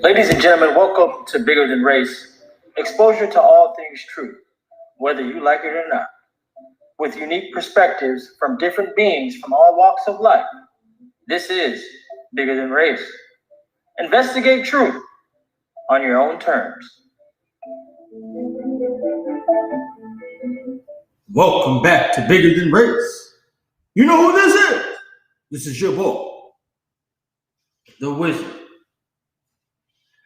Ladies and gentlemen, welcome to Bigger Than Race. Exposure to all things true, whether you like it or not. With unique perspectives from different beings from all walks of life, this is Bigger Than Race. Investigate truth on your own terms. Welcome back to Bigger Than Race. You know who this is? This is your boy, the Wizard.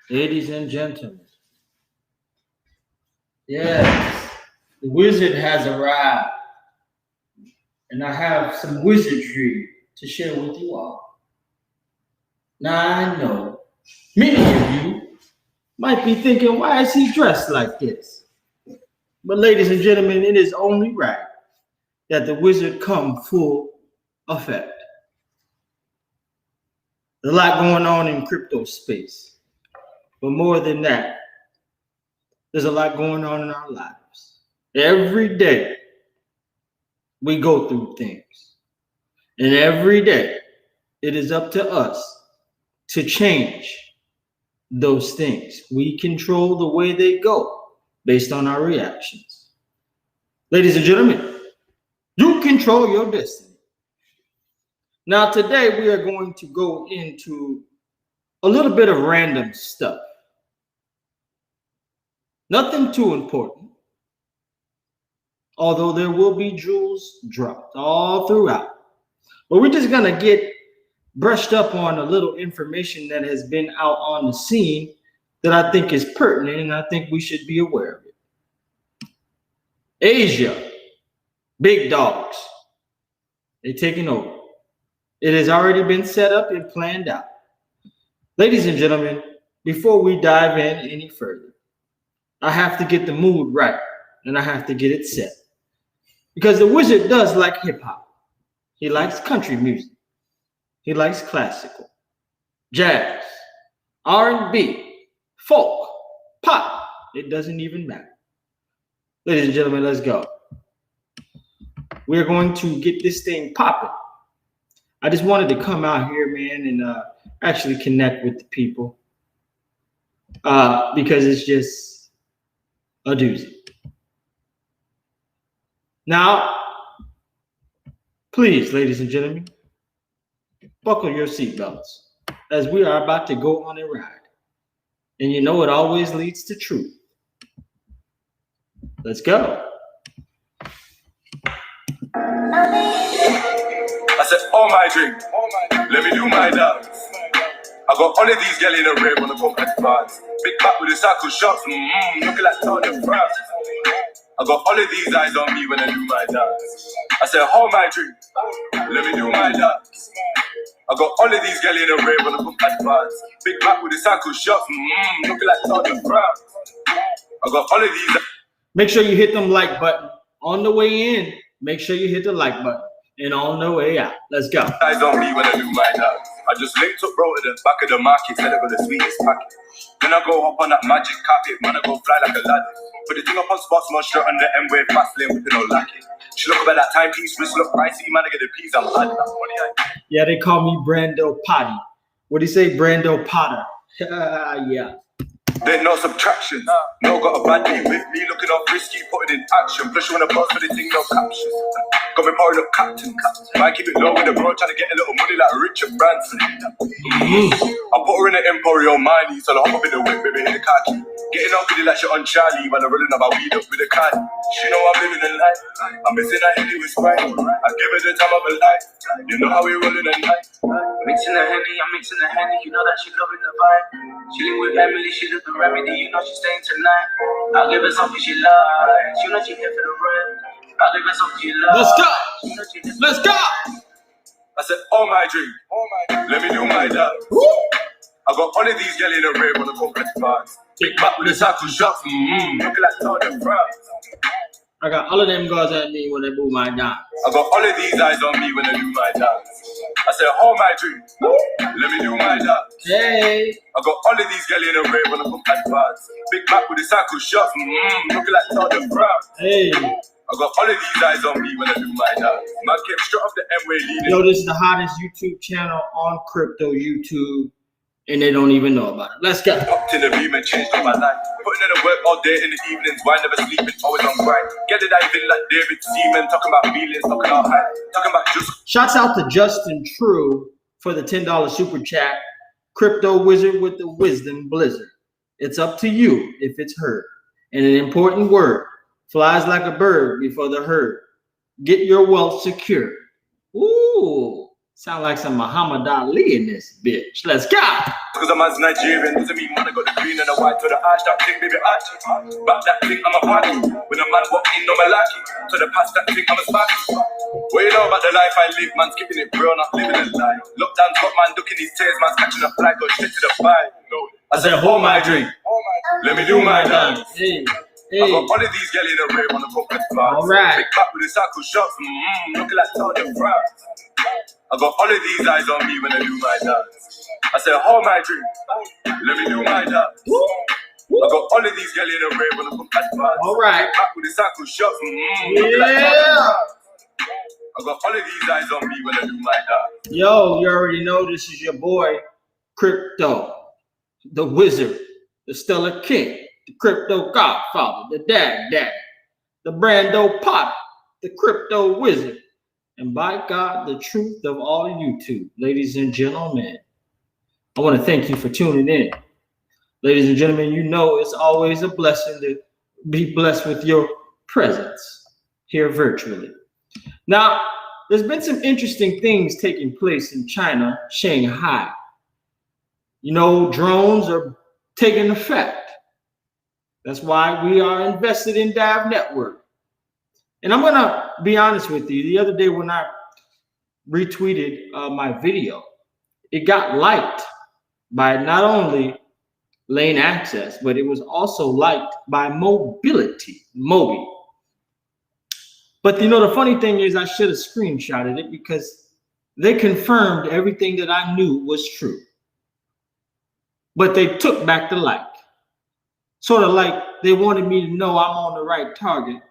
Ladies and gentlemen, yes, the Wizard has arrived, and I have some wizardry to share with you all. Now, I know many of you might be thinking, why is he dressed like this? But ladies and gentlemen, it is only right that the Wizard come full effect. There's a lot going on in crypto space. But more than that, there's a lot going on in our lives. Every day, we go through things. And every day, it is up to us to change those things. We control the way they go based on our reactions. Ladies and gentlemen, you control your destiny. Now, today, we are going to go into a little bit of random stuff. Nothing too important, although there will be jewels dropped all throughout. But we're just going to get brushed up on a little information that has been out on the scene that I think is pertinent, and I think we should be aware of it. Asia, big dogs, they're taking over. It has already been set up and planned out. Ladies and gentlemen, before we dive in any further, I have to get the mood right, and I have to get it set. Because the Wizard does like hip-hop. He likes country music. He likes classical, jazz, R&B, folk, pop. It doesn't even matter. Ladies and gentlemen, let's go. We're going to get this thing popping. I just wanted to come out here, man, and actually connect with the people because it's just a doozy. Now, please, ladies and gentlemen, buckle your seatbelts as we are about to go on a ride. And you know it always leads to truth. Let's go. I said, oh my drink, let me do my dance. I got all of these girls in a rave on the pump at France. Big back with the cycle shots, looking like Tour de France. I got all of these eyes on me when I do my dance. I said, hold my drink, let me do my dance. I got all of these girls in a rave on the pump at France. Big back with the cycle shots, looking like Tour de France. I got all of these. Make sure you hit them like button. On the way in, make sure you hit the like button. And on the way out, let's go. Eyes on me when I do my dance. I just linked up bro to the back of the market, said I got the sweetest packet. Then I go hop on that magic carpet, man, I go fly like a ladder. Put the thing up on spots, no shirt on the M-way, fast lane, with no lacking. She look about that timepiece, wrist look pricey, man, I get the piece, I'm hot. Yeah, they call me Brando Potty. What do you say, Brando Potter? Yeah. There's no subtraction. No, got a bad day with me, looking all risky, putting in action. Plus you wanna buzz for the thing, no caption. Got me pouring up captain. I keep it low with the bro, trying to get a little money like Richard Branson. I put her in the Emporio Miley, so I hop up in the whip, baby, hit the khaki. Getting up with it like shit on Charlie, when I'm rolling up my weed up with a can. She know I'm living a life. I'm missing her Henny with Sprite. I give her the time of her life. You know how we rolling at night. Mixing the Henny, I'm mixing the Henny. You know that she loving the vibe. Chilling with Emily, she look the remedy. You know she staying tonight. I'll give her something she likes. You know she here for the rent. I'll give her something she likes. Let's go. Let's go. I said, oh my drink, let me do my dance. I got all of these girls in a rave on the complex bars. Big back with the cycle shots, looking like Tour de France. I got all of them girls at me when they do my dance. I got all of these eyes on me when I do my dance. I said, hold my drink, let me do my dance. Hey. I got all of these girls in a rave on the complex bars. Big back with the cycle shots, looking like Tour de France. Hey. I I got all of these eyes on me when I do my dance. Man came straight off the M-way leading. Yo, this is the hottest YouTube channel on crypto YouTube, and they don't even know about it. Let's go. Popped in the room and changed up my life. Putting in the work all day in the evenings, why never sleeping, always on grind. Get it, I've been like David Seaman, talking about feelings, talking about high, talking about just. Shouts out to Justin True for the $10 super chat. Crypto wizard with the wisdom blizzard. It's up to you if it's heard. And an important word, flies like a bird before the herd. Get your wealth secure. Ooh, sound like some Muhammad Ali in this bitch. Let's go. Cause I'm as Nigerian, doesn't mean man I got the green and the white to the ash, that thing, baby, archie. Back that thing, I'm a party. When a man walk in, no malaki. To the past that thing, I'm a sparky. What you know about the life I live, man, skipping it, bro, not living a lie. Lockdown's got man ducking his tears, man, catching a flag, go straight to the vibe. No. I said, hold my drink. Let me do my dance. Hey, I got all of these girl in the rave on the focus bar. All right. Pick back with the circle shots, looking like Sergeant France. I got all of these eyes on me when I do my dance. I said, hold my drink, let me do my dance. I got all of these girl in the rave on the focus bar. All right. Pick back with the circle shots, looking like Sergeant France. I got all of these eyes on me when I do my dance. Yo, you already know this is your boy, Crypto, the wizard, the stellar king, the crypto godfather, the daddy, the Brando Potter, the crypto wizard, and by God, the truth of all YouTube. Ladies and gentlemen, I want to thank you for tuning in. Ladies and gentlemen, you know it's always a blessing to be blessed with your presence here virtually. Now, there's been some interesting things taking place in China, Shanghai. You know, drones are taking effect. That's why we are invested in Dav Network. And I'm going to be honest with you. The other day when I retweeted my video, it got liked by not only Lane Access, but it was also liked by Mobility, Mobi. But you know, the funny thing is I should have screenshotted it because they confirmed everything that I knew was true. But they took back the like. Sort of like they wanted me to know I'm on the right target.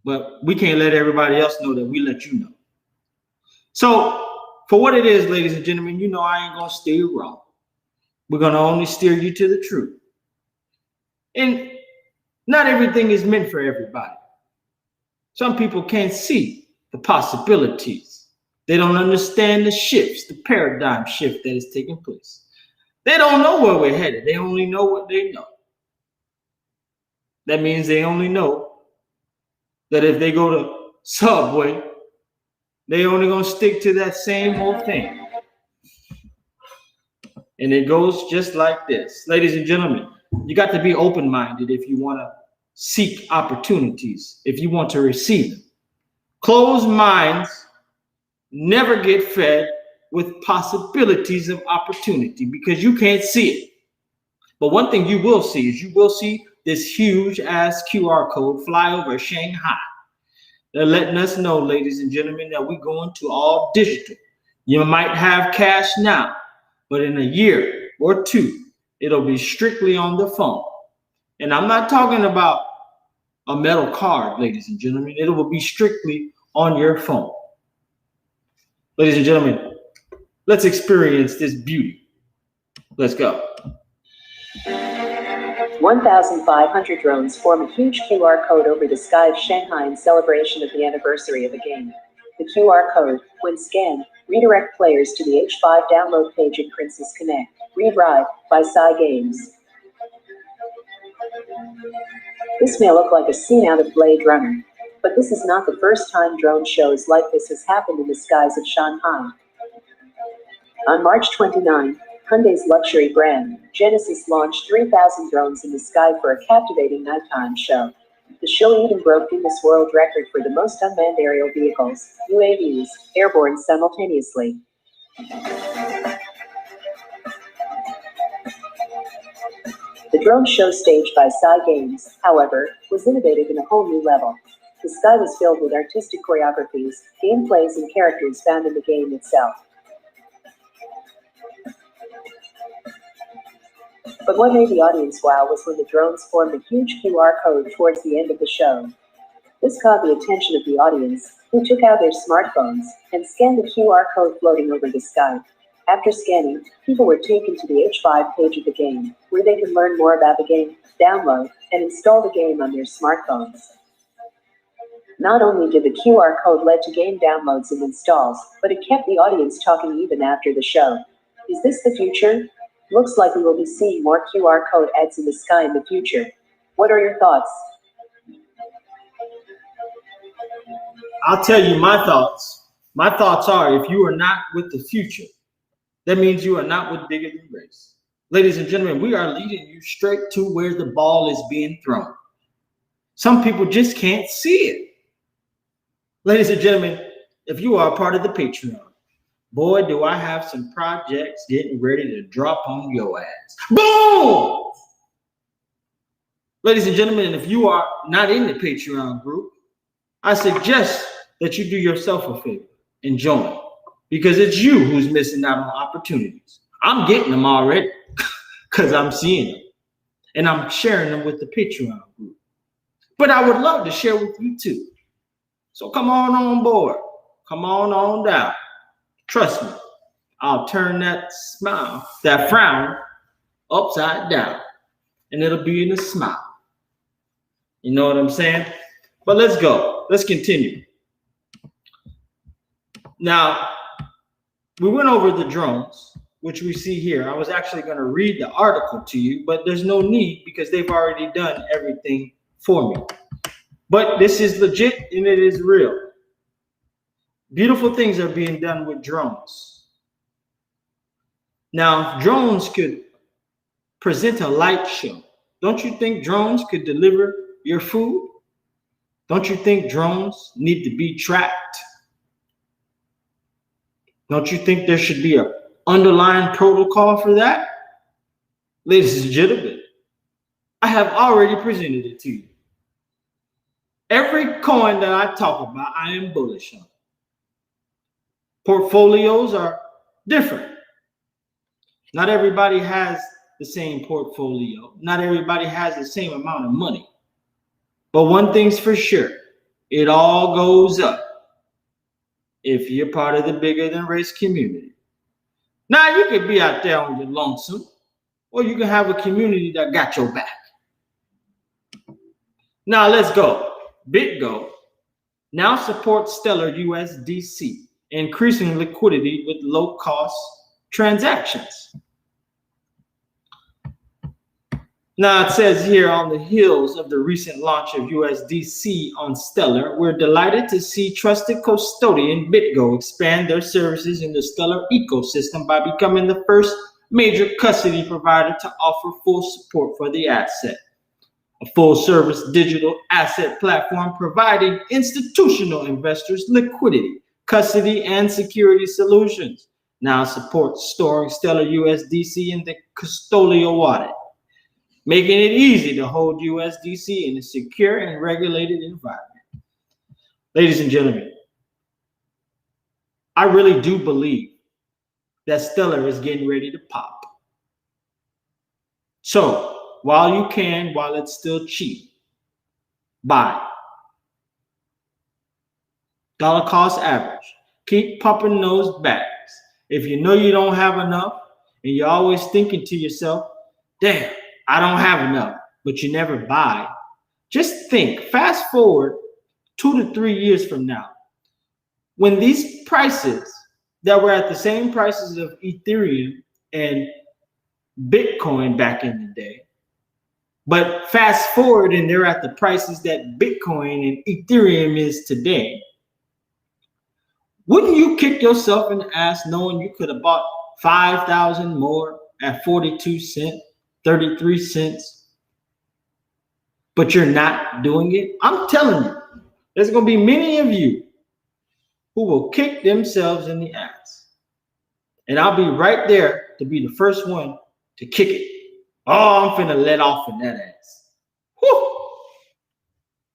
But we can't let everybody else know that we let you know. So for what it is, ladies and gentlemen, you know I ain't going to steer you wrong. We're going to only steer you to the truth. And not everything is meant for everybody. Some people can't see the possibilities. They don't understand the shifts, the paradigm shift that is taking place. They don't know where we're headed. They only know what they know. That means they only know that if they go to Subway, they only gonna stick to that same old thing. And it goes just like this. Ladies and gentlemen, you got to be open-minded if you want to seek opportunities, if you want to receive them. Closed minds never get fed with possibilities of opportunity because you can't see it. But one thing you will see is you will see this huge ass QR code fly over Shanghai. They're letting us know, ladies and gentlemen, that we're going to all digital. You might have cash now, but in a year or two, it'll be strictly on the phone. And I'm not talking about a metal card, ladies and gentlemen. It will be strictly on your phone. Ladies and gentlemen, let's experience this beauty. Let's go. 1,500 drones form a huge QR code over the sky of Shanghai in celebration of the anniversary of the game. The QR code, when scanned, redirect players to the H5 download page in Princess Connect. Revive by Psy Games. This may look like a scene out of Blade Runner, but this is not the first time drone shows like this has happened in the skies of Shanghai. On March 29, Hyundai's luxury brand, Genesis, launched 3,000 drones in the sky for a captivating nighttime show. The show even broke Guinness World Record for the most unmanned aerial vehicles, UAVs, airborne simultaneously. The drone show staged by Psy Games, however, was innovative in a whole new level. The sky was filled with artistic choreographies, gameplays, and characters found in the game itself. But what made the audience wow was when the drones formed a huge QR code towards the end of the show. This caught the attention of the audience, who took out their smartphones and scanned the QR code floating over the sky. After scanning, people were taken to the H5 page of the game, where they could learn more about the game, download, and install the game on their smartphones. Not only did the QR code lead to game downloads and installs, but it kept the audience talking even after the show. Is this the future? Looks like we will be seeing more QR code ads in the sky in the future. What are your thoughts? I'll tell you my thoughts. My thoughts are, if you are not with the future, that means you are not with Bigger Than Race. Ladies and gentlemen, we are leading you straight to where the ball is being thrown. Some people just can't see it. Ladies and gentlemen, if you are a part of the Patreon, boy, do I have some projects getting ready to drop on your ass. Boom! Ladies and gentlemen, if you are not in the Patreon group, I suggest that you do yourself a favor and join, because it's you who's missing out on opportunities. I'm getting them already because I'm seeing them and I'm sharing them with the Patreon group. But I would love to share with you too. So come on board. Come on down. Trust me, I'll turn that smile, that frown, upside down, and it'll be in a smile. You know what I'm saying? But let's go. Let's continue. Now, we went over the drones, which we see here. I was actually going to read the article to you, but there's no need because they've already done everything for me. But this is legit and it is real. Beautiful things are being done with drones. Now, drones could present a light show. Don't you think drones could deliver your food? Don't you think drones need to be tracked? Don't you think there should be an underlying protocol for that? Ladies and gentlemen, I have already presented it to you. Every coin that I talk about, I am bullish on. Portfolios are different. Not everybody has the same portfolio. Not everybody has the same amount of money. But one thing's for sure, it all goes up if you're part of the Bigger Than Race community. Now, you could be out there on your lonesome, or you can have a community that got your back. Now, let's go. BitGo now supports Stellar USDC, increasing liquidity with low-cost transactions. Now, it says here, on the heels of the recent launch of USDC on Stellar, we're delighted to see trusted custodian BitGo expand their services in the Stellar ecosystem by becoming the first major custody provider to offer full support for the asset. A full-service digital asset platform providing institutional investors liquidity, custody, and security solutions. Now supports storing Stellar USDC in the custodial wallet, making it easy to hold USDC in a secure and regulated environment. Ladies and gentlemen, I really do believe that Stellar is getting ready to pop. So, while you can, while it's still cheap, buy. Dollar cost average. Keep pumping those bags. If you know you don't have enough and you're always thinking to yourself, damn, I don't have enough, but you never buy. Just think, fast forward 2 to 3 years from now, when these prices that were at the same prices of Ethereum and Bitcoin back in the day, but fast forward and they're at the prices that Bitcoin and Ethereum is today, wouldn't you kick yourself in the ass knowing you could have bought 5,000 more at 42 cents, 33 cents, but you're not doing it? I'm telling you, there's going to be many of you who will kick themselves in the ass. And I'll be right there to be the first one to kick it. Oh, I'm finna let off in that ass. Whew.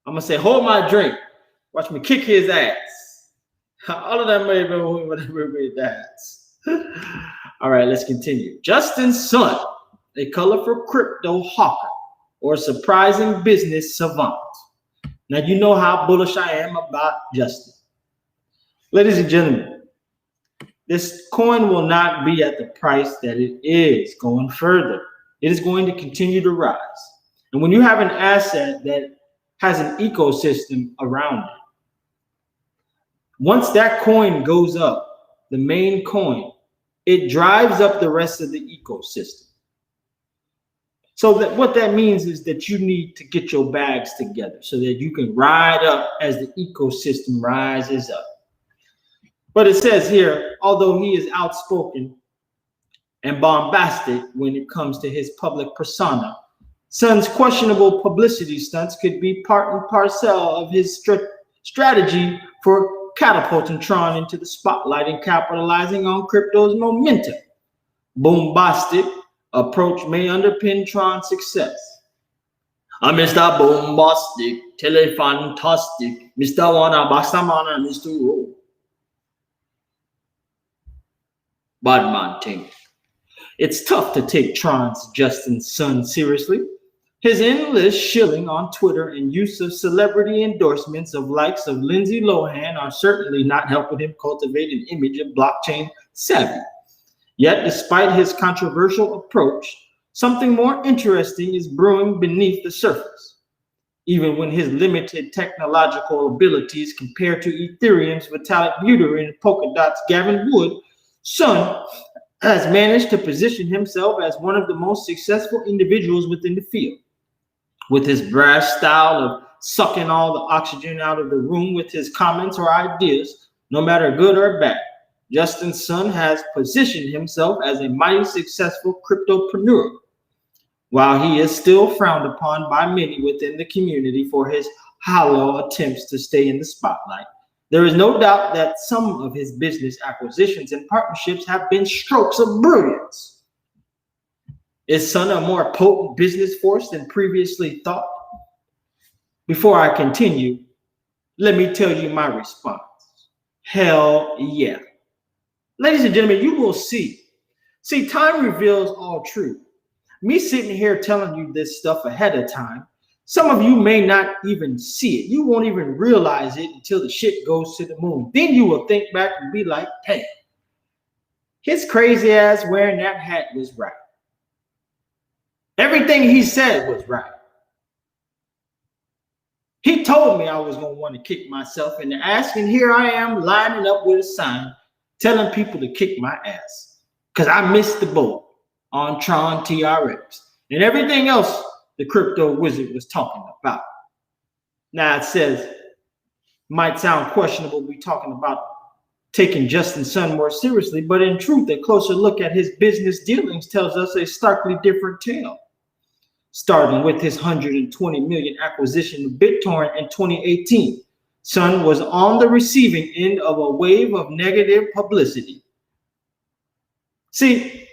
I'm gonna say, hold my drink. Watch me kick his ass. All of that may have been whatever with ass. All right, let's continue. Justin Sun, a colorful crypto hawker or surprising business savant. Now, you know how bullish I am about justice. Ladies and gentlemen, this coin will not be at the price that it is going further. It is going to continue to rise. And when you have an asset that has an ecosystem around it, once that coin goes up, the main coin, it drives up the rest of the ecosystem. So that what that means is that you need to get your bags together so that you can ride up as the ecosystem rises up. But it says here, although he is outspoken and bombastic when it comes to his public persona, Sun's questionable publicity stunts could be part and parcel of his strategy for catapulting Tron into the spotlight and capitalizing on crypto's momentum. Bombastic approach may underpin Tron's success. Mr. Bombastic, Telefantastic, Mr. Wana Basamana, Mr. Rowe. Badman thing. It's tough to take Tron's Justin Sun seriously. His endless shilling on Twitter and use of celebrity endorsements of likes of Lindsay Lohan are certainly not helping him cultivate an image of blockchain savvy. Yet, despite his controversial approach, something more interesting is brewing beneath the surface. Even when his limited technological abilities compared to Ethereum's Vitalik Buterin and Polkadot's Gavin Wood, Sun has managed to position himself as one of the most successful individuals within the field. With his brash style of sucking all the oxygen out of the room with his comments or ideas, no matter good or bad, Justin Sun has positioned himself as a mighty successful cryptopreneur. While he is still frowned upon by many within the community for his hollow attempts to stay in the spotlight, there is no doubt that some of his business acquisitions and partnerships have been strokes of brilliance. Is Sun a more potent business force than previously thought? Before I continue, let me tell you my response. Hell yeah. Ladies and gentlemen, you will see. See, time reveals all truth. Me sitting here telling you this stuff ahead of time, some of you may not even see it. You won't even realize it until the shit goes to the moon. Then you will think back and be like, hey, his crazy ass wearing that hat was right. Everything he said was right. He told me I was going to want to kick myself in the ass, and here I am lining up with a sign telling people to kick my ass because I missed the boat on Tron TRX and everything else the crypto wizard was talking about. Now it says, might sound questionable we talking about taking Justin Sun more seriously, but in truth, a closer look at his business dealings tells us a starkly different tale. Starting with his 120 million acquisition of BitTorrent in 2018, Sun was on the receiving end of a wave of negative publicity. See,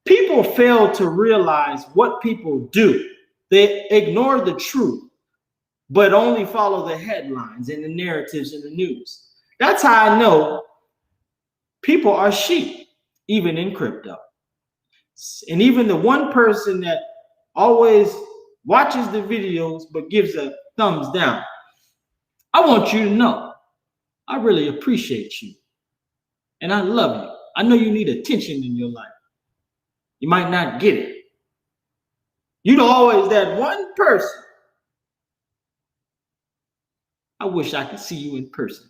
people fail to realize what people do. They ignore the truth, but only follow the headlines and the narratives in the news. That's how I know people are sheep, even in crypto. And even the one person that always watches the videos but gives a thumbs down, I want you to know I really appreciate you. And I love you. I know you need attention in your life. You might not get it. You're always that one person. I wish I could see you in person.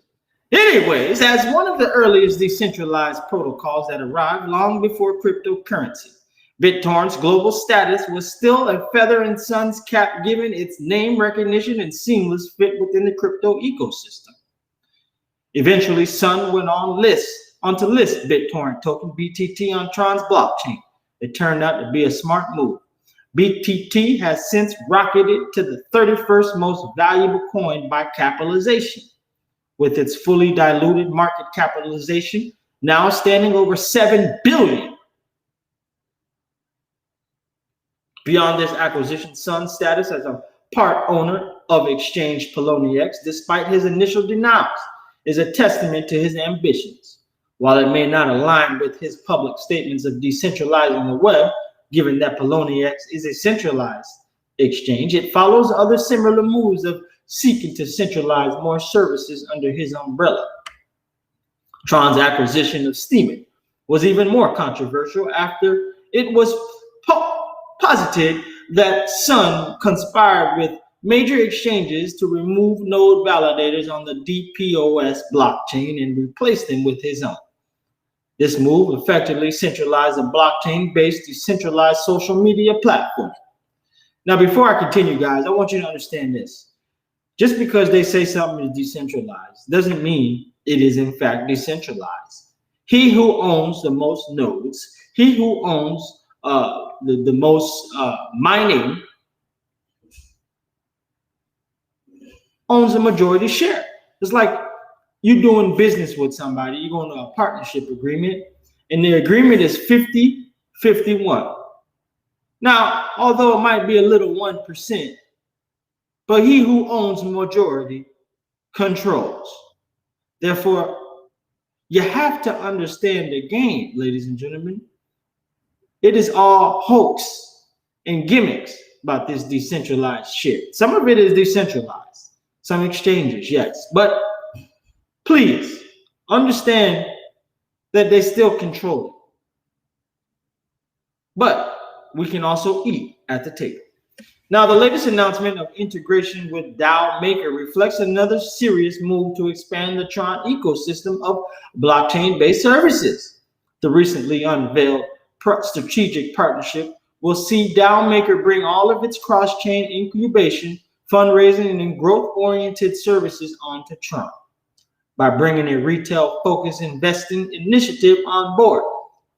Anyways, as one of the earliest decentralized protocols that arrived long before cryptocurrency, BitTorrent's global status was still a feather in Sun's cap given its name recognition and seamless fit within the crypto ecosystem. Eventually, Sun went on to list BitTorrent token BTT on Tron's blockchain. It turned out to be a smart move. BTT has since rocketed to the 31st most valuable coin by capitalization, with its fully diluted market capitalization now standing over $7 billion. Beyond this acquisition, Sun's status as a part owner of exchange Poloniex, despite his initial denials, is a testament to his ambitions. While it may not align with his public statements of decentralizing the web, given that Poloniex is a centralized exchange, it follows other similar moves of seeking to centralize more services under his umbrella. Tron's acquisition of Steemit was even more controversial after it was posited that Sun conspired with major exchanges to remove node validators on the DPoS blockchain and replace them with his own. This move effectively centralized a blockchain-based decentralized social media platform. Now, before I continue, guys, I want you to understand this. Just because they say something is decentralized doesn't mean it is in fact decentralized. He who owns the most nodes, he who owns the most mining, owns a majority share. It's like you're doing business with somebody, you're going to a partnership agreement, and the agreement is 50-51. Now, although it might be a little 1%, but he who owns majority controls. Therefore, you have to understand the game, ladies and gentlemen. It is all hoax and gimmicks about this decentralized shit. Some of it is decentralized. Some exchanges, yes. But please understand that they still control it. But we can also eat at the table. Now, the latest announcement of integration with DAO Maker reflects another serious move to expand the Tron ecosystem of blockchain-based services. The recently unveiled strategic partnership will see DAO Maker bring all of its cross-chain incubation, fundraising, and growth-oriented services onto Tron. By bringing a retail-focused investing initiative on board,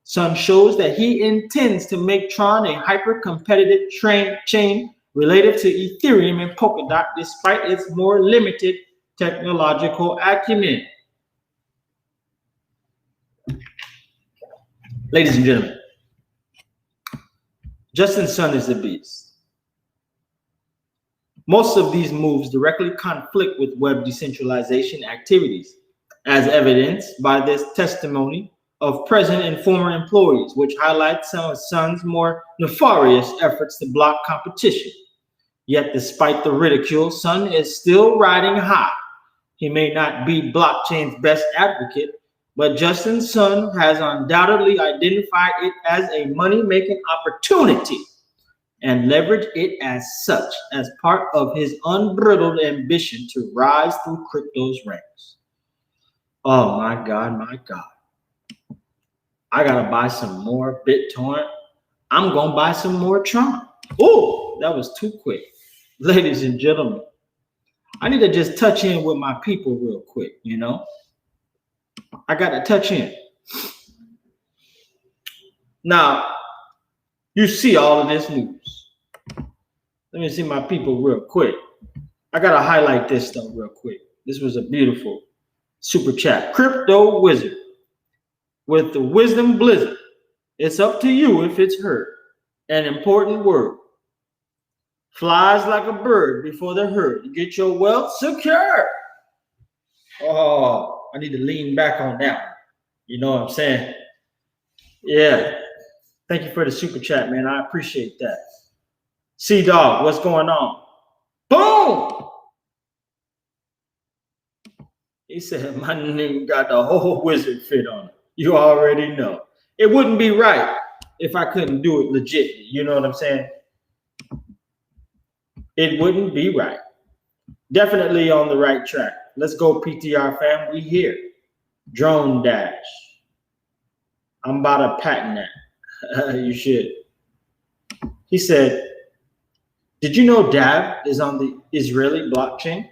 Sun shows that he intends to make Tron a hyper-competitive chain related to Ethereum and Polkadot despite its more limited technological acumen. Ladies and gentlemen, Justin Sun is a beast. Most of these moves directly conflict with web decentralization activities, as evidenced by this testimony of present and former employees, which highlights some of Sun's more nefarious efforts to block competition. Yet, despite the ridicule, Sun is still riding high. He may not be blockchain's best advocate, but Justin Sun has undoubtedly identified it as a money-making opportunity and leveraged it as such as part of his unbridled ambition to rise through crypto's ranks. Oh my God, my God. I gotta buy some more BitTorrent. I'm gonna buy some more Tron. Oh, that was too quick. Ladies and gentlemen, I need to just touch in with my people real quick, you know? I gotta touch in. Now, you see all of this news. Let me see my people real quick. I gotta highlight this stuff real quick. This was a beautiful super chat. Crypto Wizard with the Wisdom Blizzard. It's up to you if it's heard. An important word. Flies like a bird before the herd. Get your wealth secure. Oh, I need to lean back on that one. You know what I'm saying? Yeah. Thank you for the super chat, man. I appreciate that. C-Dog, what's going on? Boom! He said, my nigga got the whole wizard fit on it. You already know. It wouldn't be right if I couldn't do it legit. You know what I'm saying? It wouldn't be right. Definitely on the right track. Let's go, PTR fam. We here. Drone Dash. I'm about to patent that. You should. He said, did you know DAV is on the Israeli blockchain?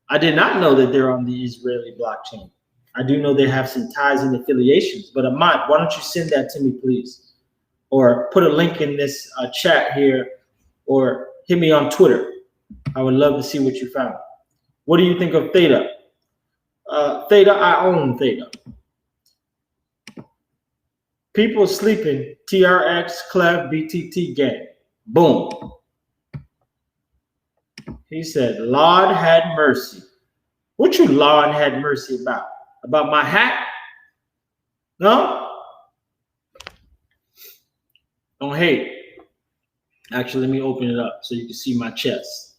I did not know that they're on the Israeli blockchain. I do know they have some ties and affiliations, but Ahmad, why don't you send that to me, please? Or put a link in this chat here, or hit me on Twitter. I would love to see what you found. What do you think of Theta? Theta, I own Theta. People sleeping, TRX, Clev, BTT gang. Boom. He said, Lord had mercy. What you Lord had mercy about? About my hat? No? Don't hate. Actually, let me open it up so you can see my chest.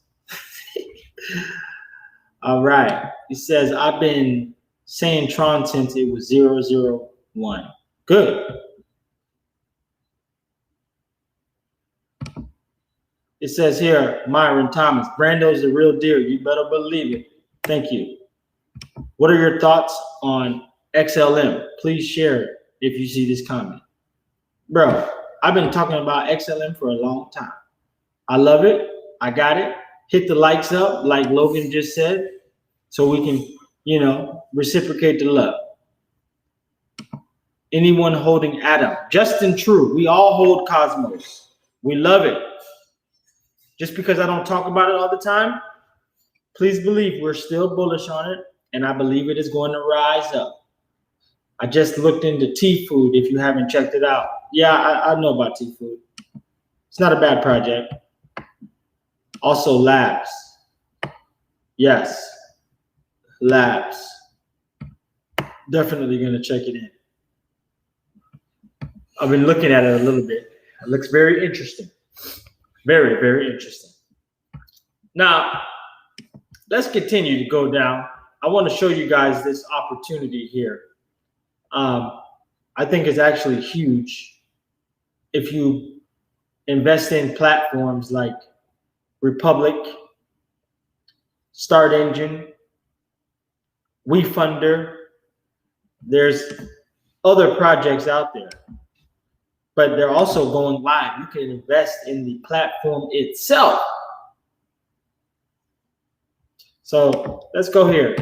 All right. He says, I've been saying Tron since it was 001. Good. It says here, Myron Thomas, Brando's the real deal. You better believe it. Thank you. What are your thoughts on XLM? Please share it if you see this comment. Bro, I've been talking about XLM for a long time. I love it. I got it. Hit the likes up, like Logan just said, so we can, reciprocate the love. Anyone holding Atom? Justin True. We all hold Cosmos. We love it. Just because I don't talk about it all the time, please believe we're still bullish on it, and I believe it is going to rise up. I just looked into T-Food if you haven't checked it out. Yeah, I know about T-Food. It's not a bad project. Also, Labs. Yes, Labs. Definitely going to check it in. I've been looking at it a little bit. It looks very interesting. Very, very interesting. Now, let's continue to go down. I want to show you guys this opportunity here. I think it's actually huge. If you invest in platforms like Republic, Start Engine, Wefunder, there's other projects out there, but they're also going live. You can invest in the platform itself. So let's go here.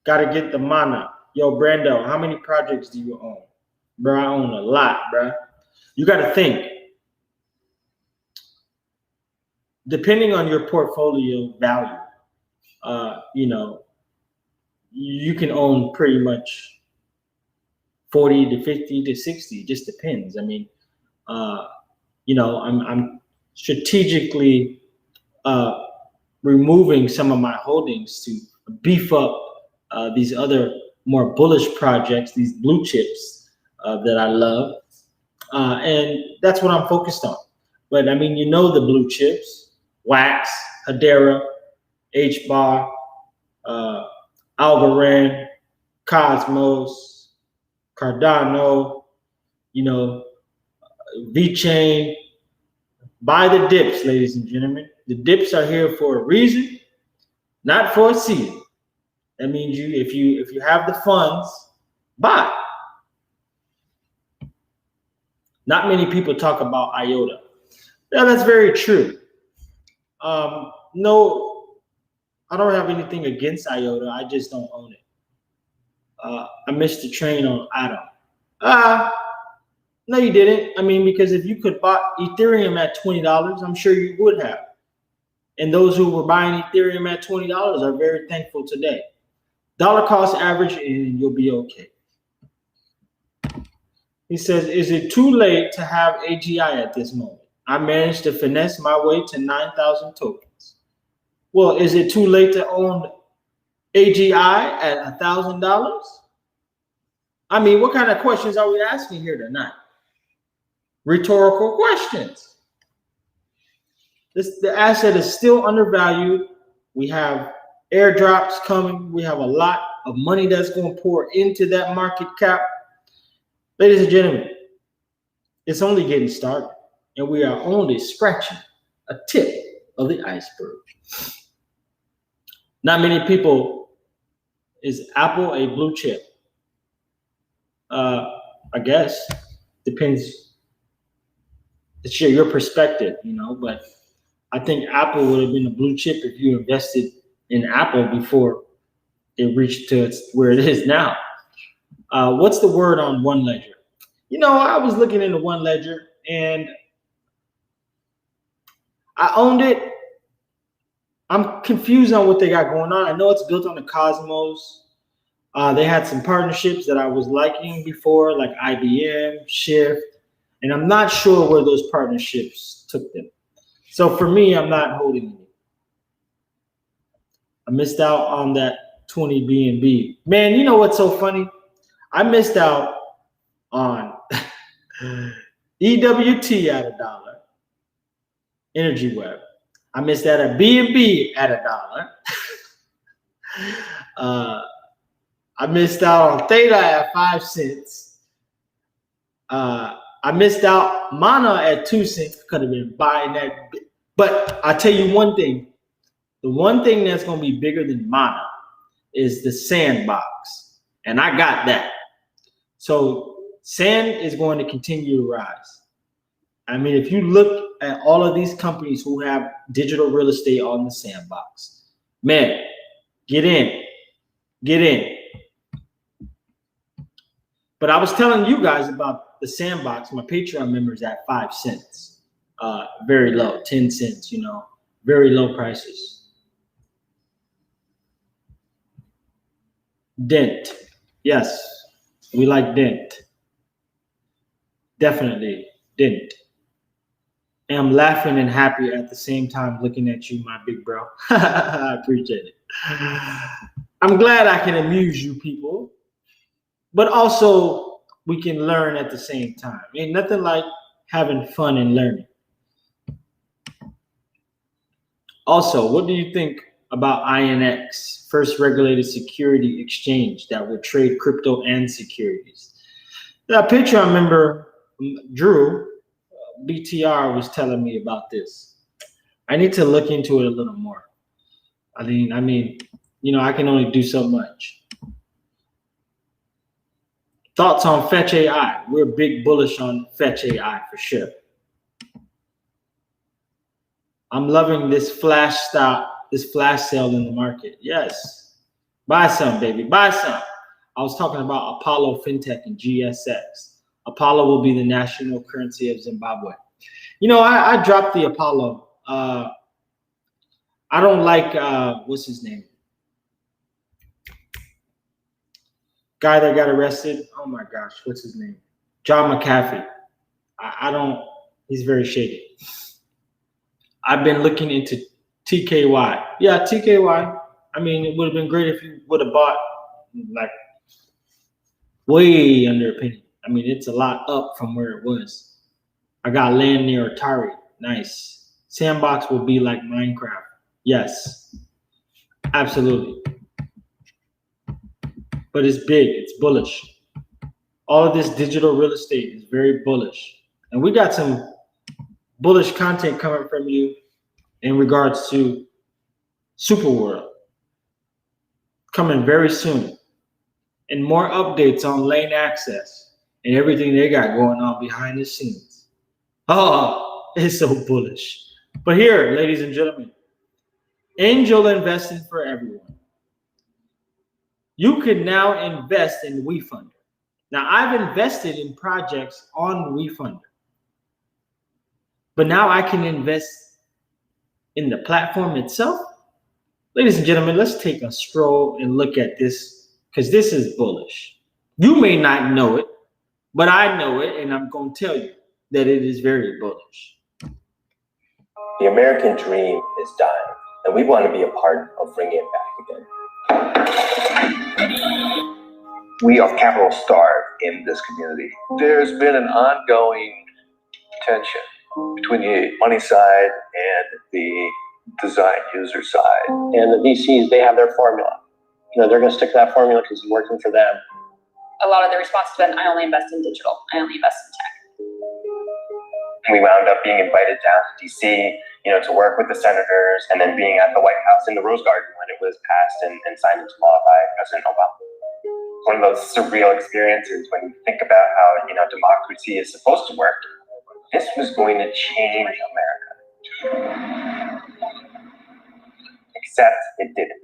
Got to get the mana. Yo, Brando, how many projects do you own? Bro, I own a lot, bro. You got to think. Depending on your portfolio value, you can own pretty much 40 to 50 to 60. It just depends. I mean, I'm strategically removing some of my holdings to beef up these other more bullish projects, these blue chips that I love. And that's what I'm focused on. But I mean, the blue chips, Wax, Hedera, HBAR, Algorand, Cosmos, Cardano, VeChain. Buy the dips, ladies and gentlemen. The dips are here for a reason, not for a season. That means if you have the funds, buy. Not many people talk about IOTA. Yeah, that's very true. No, I don't have anything against IOTA. I just don't own it. I missed the train on Atom. No, you didn't. I mean, because if you could buy Ethereum at $20, I'm sure you would have. And those who were buying Ethereum at $20 are very thankful today. Dollar cost average, and you'll be okay. He says, is it too late to have AGI at this moment? I managed to finesse my way to 9,000 tokens. Well, is it too late to own AGI at $1,000? I mean, what kind of questions are we asking here tonight? Rhetorical questions. The asset is still undervalued. We have airdrops coming. We have a lot of money that's going to pour into that market cap. Ladies and gentlemen, it's only getting started, and we are only scratching a tip of the iceberg. Not many people. Is Apple a blue chip? I guess depends. It's your perspective, but I think Apple would have been a blue chip if you invested in Apple before it reached to where it is now. What's the word on One Ledger? I was looking into One Ledger and I owned it. I'm confused on what they got going on. I know it's built on the Cosmos. They had some partnerships that I was liking before, like IBM, Shift, and I'm not sure where those partnerships took them. So for me, I'm not holding it. I missed out on that 20 BNB. Man, you know what's so funny? I missed out on EWT at $1, Energy Web. I missed out at B&B at $1. I missed out on Theta at 5 cents. I missed out Mana at 2 cents. Could have been buying that. But I tell you one thing. The one thing that's going to be bigger than Mana is the sandbox. And I got that. So sand is going to continue to rise. I mean, if you look at all of these companies who have digital real estate on the sandbox, man, get in. Get in. But I was telling you guys about the sandbox. My Patreon members at 5 cents. Very low, 10 cents, very low prices. Dent. Yes, we like Dent. Definitely Dent. And I'm laughing and happy at the same time looking at you, my big bro. I appreciate it. I'm glad I can amuse you people. But also, we can learn at the same time. Ain't nothing like having fun and learning. Also, what do you think about INX, first regulated security exchange that will trade crypto and securities? That Patreon member, Drew, BTR, was telling me about this. I need to look into it a little more. I mean, I can only do so much. Thoughts on Fetch AI? We're big bullish on Fetch AI for sure. I'm loving this flash sale in the market. Yes. Buy some, baby. Buy some. I was talking about Apollo Fintech and GSX. Apollo will be the national currency of Zimbabwe. I dropped the Apollo. I don't like, what's his name? Guy that got arrested. Oh my gosh, what's his name? John McAfee. He's very shady. I've been looking into TKY. Yeah, TKY. I mean, it would have been great if you would have bought like way under a penny. I mean, it's a lot up from where it was. I got land near Atari. Nice. Sandbox will be like Minecraft. Yes, absolutely. But it's big, it's bullish. All of this digital real estate is very bullish. And we got some bullish content coming from you in regards to Superworld. Coming very soon. And more updates on lane access and everything they got going on behind the scenes. Oh, it's so bullish. But here, ladies and gentlemen, angel investing for everyone. You can now invest in Wefunder. Now, I've invested in projects on Wefunder. But now I can invest in the platform itself. Ladies and gentlemen, let's take a stroll and look at this, because this is bullish. You may not know it, but I know it, and I'm going to tell you that it is very bullish. The American dream is dying, and we want to be a part of bringing it back again. We are capital starved in this community. There's been an ongoing tension between the money side and the design user side. And the VCs, they have their formula. They're going to stick to that formula because it's working for them. A lot of the response has been, I only invest in digital. I only invest in tech. We wound up being invited down to DC, to work with the senators, and then being at the White House in the Rose Garden when it was passed and signed into law by President Obama. One of those surreal experiences when you think about how, democracy is supposed to work. This was going to change America. Except it didn't.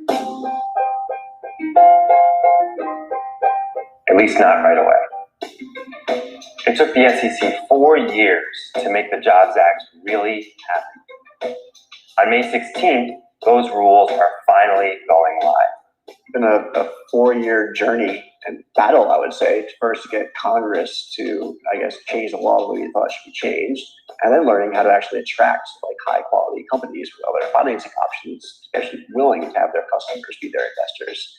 At least not right away. It took the SEC 4 years to make the Jobs Act really happen. On May 16th, those rules are finally going live. It's been a 4-year journey and battle, I would say, first to get Congress to, change the law the way we thought it should be changed, and then learning how to actually attract high quality companies with other financing options, actually willing to have their customers be their investors.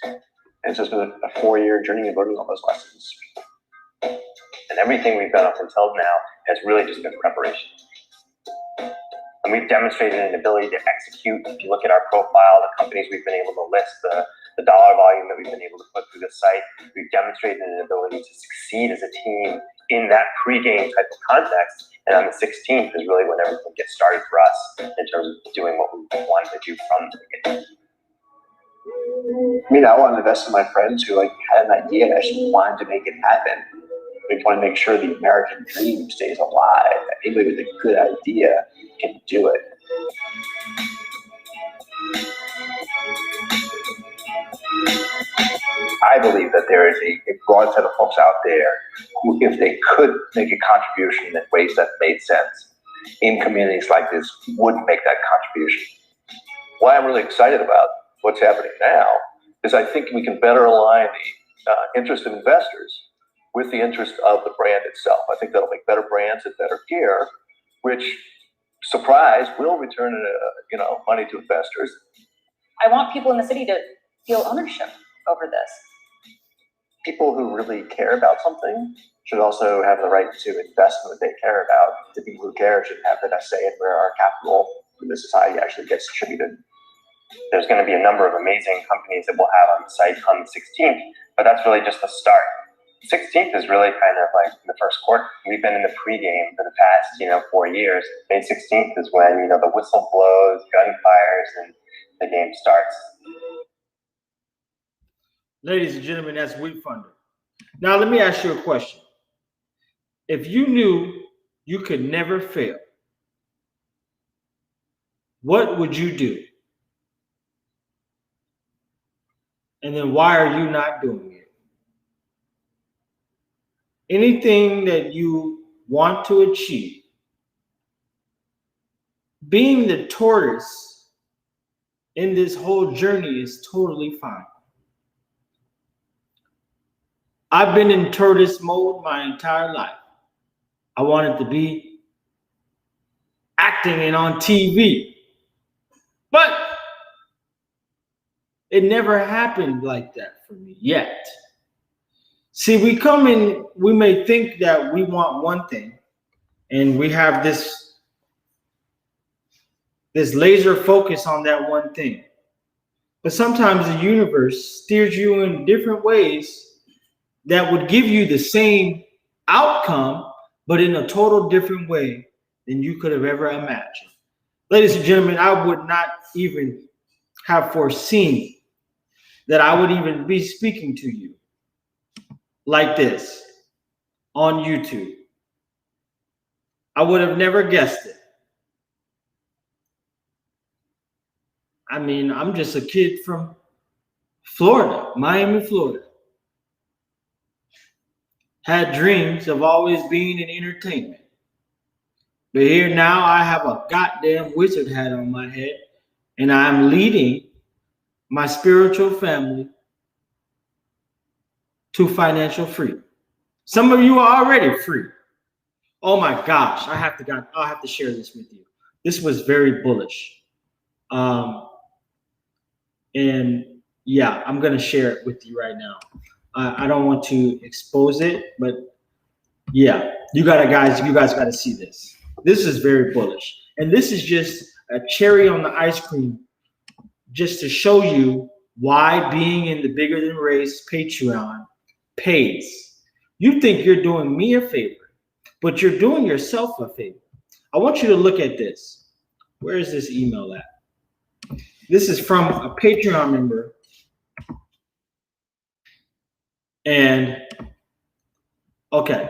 And so it's been a 4-year journey of learning all those lessons. And everything we've done up until now has really just been preparation. And we've demonstrated an ability to execute. If you look at our profile, the companies we've been able to list, the dollar volume that we've been able to put through the site, we've demonstrated an ability to succeed as a team in that pre-game type of context. And on the 16th is really when everything gets started for us in terms of doing what we wanted to do from the beginning. I mean, I want to invest in my friends who had an idea and actually wanted to make it happen. We want to make sure the American dream stays alive. That anybody with a good idea can do it. I believe that there is a broad set of folks out there who, if they could make a contribution in ways that made sense in communities like this, would make that contribution. Why I'm really excited about what's happening now is I think we can better align the interest of investors with the interest of the brand itself. I think that'll make better brands and better gear, which, surprise, will return money to investors. I want people in the city to feel ownership over this. People who really care about something should also have the right to invest in what they care about. The people who care should have the say in where our capital in the society actually gets distributed. There's going to be a number of amazing companies that we'll have on the site on the 16th, but that's really just the start. The 16th is really kind of like the first quarter. We've been in the pregame for the past, 4 years. May 16th is when, the whistle blows, gun fires, and the game starts. Ladies and gentlemen, that's Wefunder. Now, let me ask you a question. If you knew you could never fail, what would you do? And then why are you not doing it? Anything that you want to achieve, being the tortoise in this whole journey is totally fine. I've been in tortoise mode my entire life. I wanted to be acting and on TV, but it never happened like that for me yet. See, we come in, we may think that we want one thing, and we have this laser focus on that one thing. But sometimes the universe steers you in different ways that would give you the same outcome, but in a total different way than you could have ever imagined. Ladies and gentlemen, I would not even have foreseen that I would even be speaking to you like this on YouTube. I would have never guessed it. I mean, I'm just a kid from Florida, Miami, Florida. Had dreams of always being in entertainment. But here now I have a goddamn wizard hat on my head, and I'm leading my spiritual family to financial freedom. Some of you are already free. Oh my gosh, I'll have to share this with you. This was very bullish. And yeah, I'm gonna share it with you right now. I don't want to expose it, but yeah, you guys got to see this. This is very bullish, and this is just a cherry on the ice cream, just to show you why being in the Bigger Than Race Patreon pays. You think you're doing me a favor, but you're doing yourself a favor. I want you to look at this. Where is this email at? This is from a Patreon member. And okay.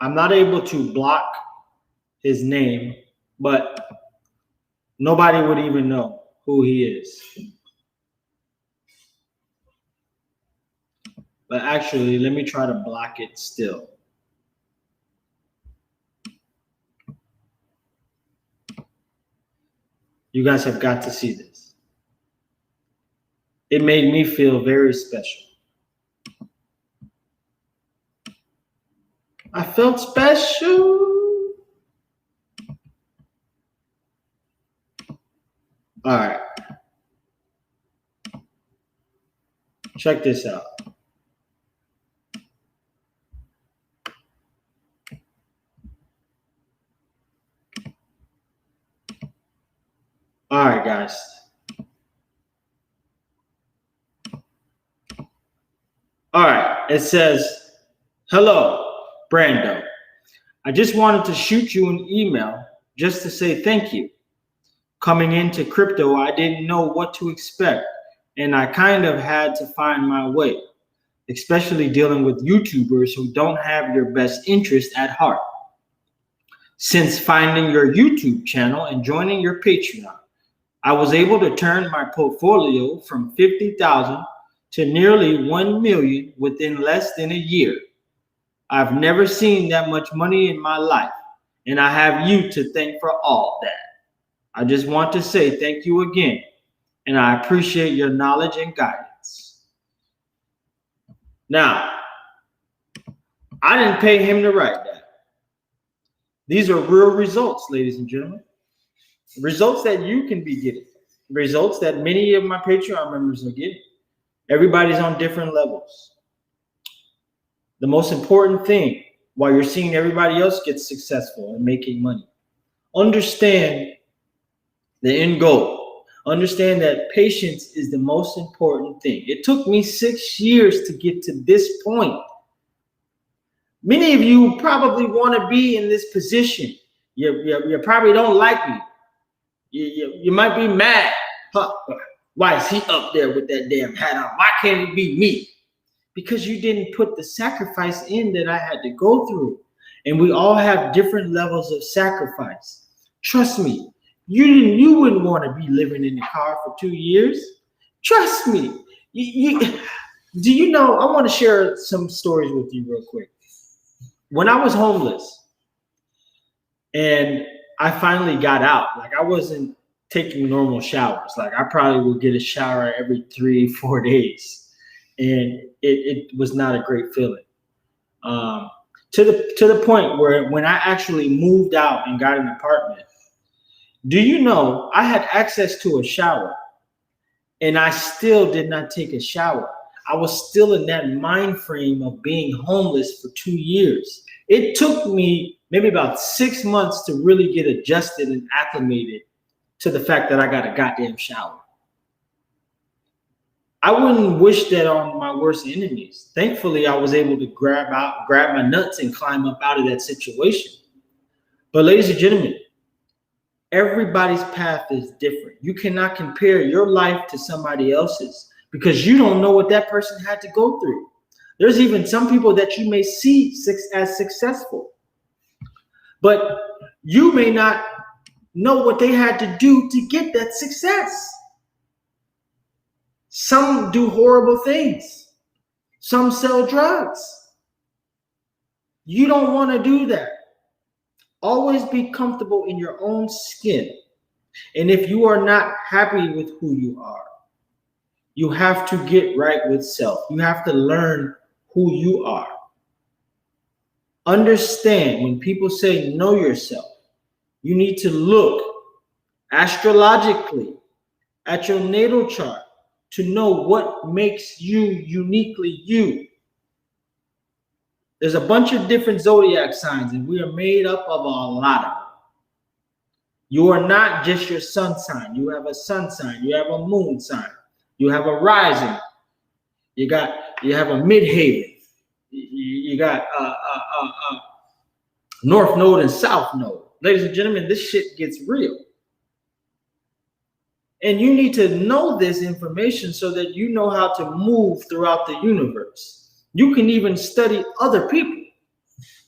I'm not able to block his name, but nobody would even know who he is. But actually, let me try to block it still. You guys have got to see this. It made me feel very special. I felt special. All right. Check this out. Christ. All right, it says, hello, Brando. I just wanted to shoot you an email just to say thank you. Coming into crypto, I didn't know what to expect, and I kind of had to find my way, especially dealing with YouTubers who don't have your best interest at heart. Since finding your YouTube channel and joining your Patreon, I was able to turn my portfolio from 50,000 to nearly 1 million within less than a year. I've never seen that much money in my life, and I have you to thank for all that. I just want to say thank you again, and I appreciate your knowledge and guidance. Now, I didn't pay him to write that. These are real results, ladies and gentlemen. Results that you can be getting. Results that many of my Patreon members are getting. Everybody's on different levels. The most important thing, while you're seeing everybody else get successful and making money, understand the end goal. Understand that patience is the most important thing. It took me 6 years to get to this point. Many of you probably want to be in this position. You probably don't like me. You might be mad. Huh? Why is he up there with that damn hat on? Why can't it be me? Because you didn't put the sacrifice in that I had to go through. And we all have different levels of sacrifice. Trust me, you wouldn't want to be living in the car for 2 years. Trust me. Do you know, I want to share some stories with you real quick. When I was homeless and I finally got out, like I wasn't taking normal showers. Like I probably would get a shower every 3-4 days. And it was not a great feeling. To the point where when I actually moved out and got an apartment, do you know I had access to a shower and I still did not take a shower. I was still in that mind frame of being homeless for 2 years. It took me maybe about 6 months to really get adjusted and acclimated to the fact that I got a goddamn shower. I wouldn't wish that on my worst enemies. Thankfully, I was able to grab my nuts and climb up out of that situation. But ladies and gentlemen, everybody's path is different. You cannot compare your life to somebody else's because you don't know what that person had to go through. There's even some people that you may see as successful, but you may not know what they had to do to get that success. Some do horrible things. Some sell drugs. You don't want to do that. Always be comfortable in your own skin. And if you are not happy with who you are, you have to get right with self. You have to learn who you are. Understand when people say know yourself, you need to look astrologically at your natal chart to know what makes you uniquely you. There's a bunch of different zodiac signs, and we are made up of a lot of them. You are not just your sun sign. You have a sun sign. You have a moon sign. You have a rising. You have a midhaven. You got north node and south node. Ladies and gentlemen, this shit gets real. And you need to know this information so that you know how to move throughout the universe. You can even study other people.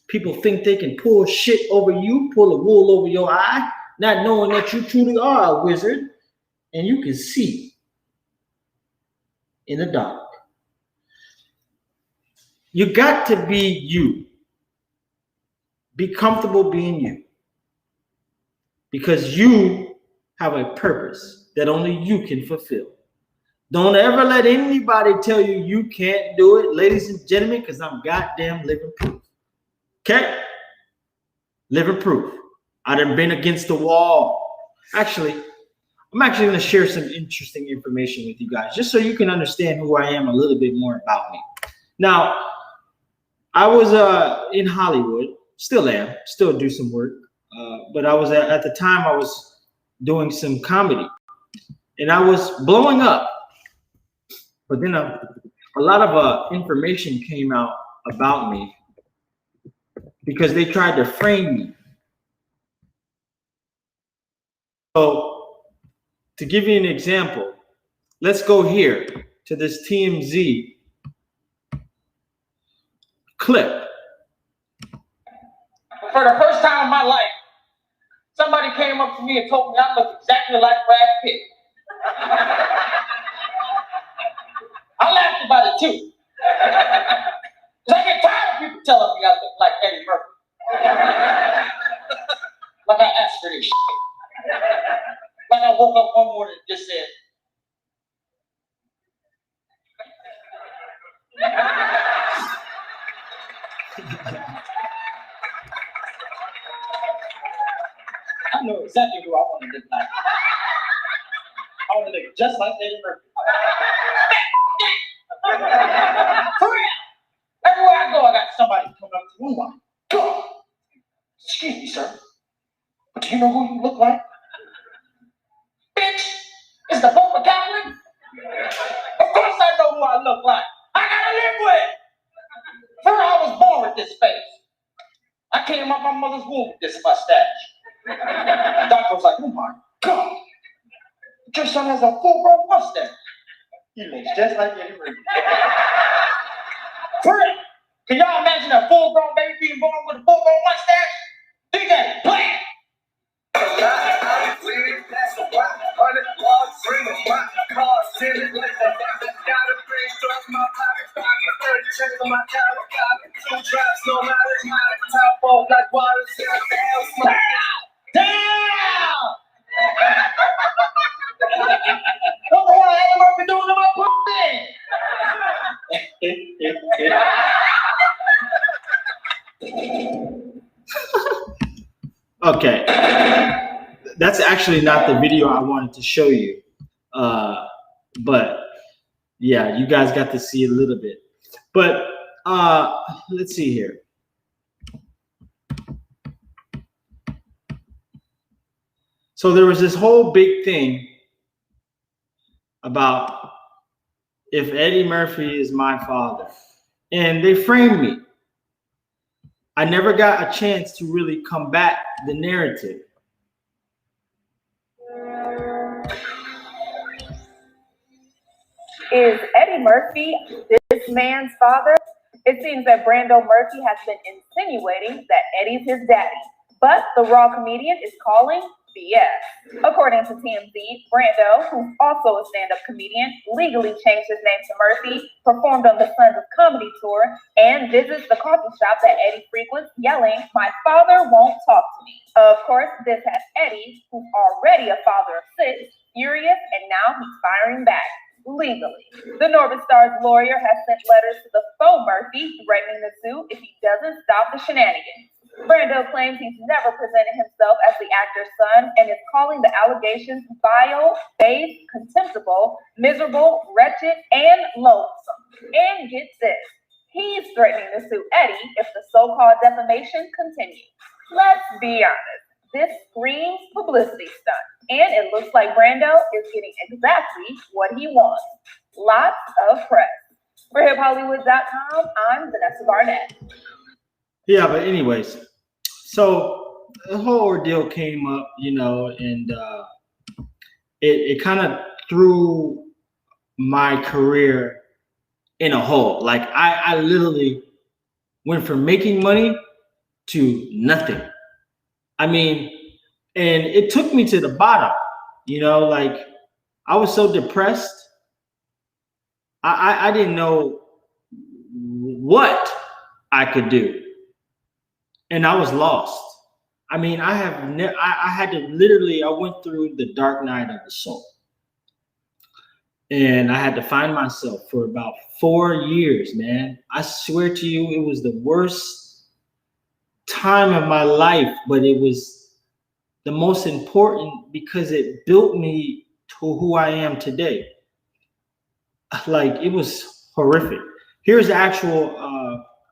People think they can pull shit over you, pull a wool over your eye, not knowing that you truly are a wizard, and you can see in the dark. You got to be you. Be comfortable being you. Because you have a purpose that only you can fulfill. Don't ever let anybody tell you you can't do it, ladies and gentlemen, because I'm goddamn living proof. Okay? Living proof. I done been against the wall. Actually, I'm actually going to share some interesting information with you guys, just so you can understand who I am a little bit more about me. Now, I was in Hollywood, still am, still do some work, but I was at the time I was doing some comedy. and I was blowing up. But then a lot of information came out about me because they tried to frame me. So to give you an example, let's go here to this TMZ clip. For the first time in my life, somebody came up to me and told me I look exactly like Brad Pitt. I laughed about it too. Because I get tired of people telling me I look like Eddie Murphy. Like I asked for this shit. Like I woke up one morning and just said, I know exactly who I want to look like. I want to look just like Eddie Murphy. For real. Everywhere I go, I got somebody coming up to me. Oh my God. Excuse me, sir. But do you know who you look like? Bitch, it's the Pope of Catholic. Of course I know who I look like. I gotta live with. For real, I was born with this face. I came out my mother's womb with this mustache. The doctor was like, oh my God. Your son has a full-grown mustache. He looks just like Eddie Murphy. For real. Can y'all imagine a full-grown baby being born with a full-grown mustache? Think that, blam! Damn! What the hell Eddie Murphy doing to my pussy? Okay, that's actually not the video I wanted to show you, but yeah, you guys got to see a little bit. But let's see here. So there was this whole big thing about if Eddie Murphy is my father, and they framed me. I never got a chance to really combat the narrative. Is Eddie Murphy this man's father? It seems that Brando Murphy has been insinuating that Eddie's his daddy, but the Raw comedian is calling BS. According to TMZ, Brando, who's also a stand-up comedian, legally changed his name to Murphy, performed on the Sons of Comedy tour, and visits the coffee shop that Eddie frequents, yelling, "My father won't talk to me." Of course, this has Eddie, who's already a father of 6, furious, and now he's firing back. Legally. The Norbit Star's lawyer has sent letters to the faux Murphy threatening to sue if he doesn't stop the shenanigans. Brando claims he's never presented himself as the actor's son and is calling the allegations vile, base, contemptible, miserable, wretched, and loathsome. And get this, he's threatening to sue Eddie if the so-called defamation continues. Let's be honest. This screams publicity stunt, and it looks like Brando is getting exactly what he wants. Lots of press. For HipHollywood.com, I'm Vanessa Barnett. Yeah, but anyways, so the whole ordeal came up, and it kind of threw my career in a hole. Like I literally went from making money to nothing. I mean, and it took me to the bottom, like I was so depressed. I didn't know what I could do. And I was lost. I mean, I had to literally, I went through the dark night of the soul. And I had to find myself for about 4 years, man. I swear to you, it was the worst time of my life, but it was the most important because it built me to who I am today. Like, it was horrific. Here's the actual,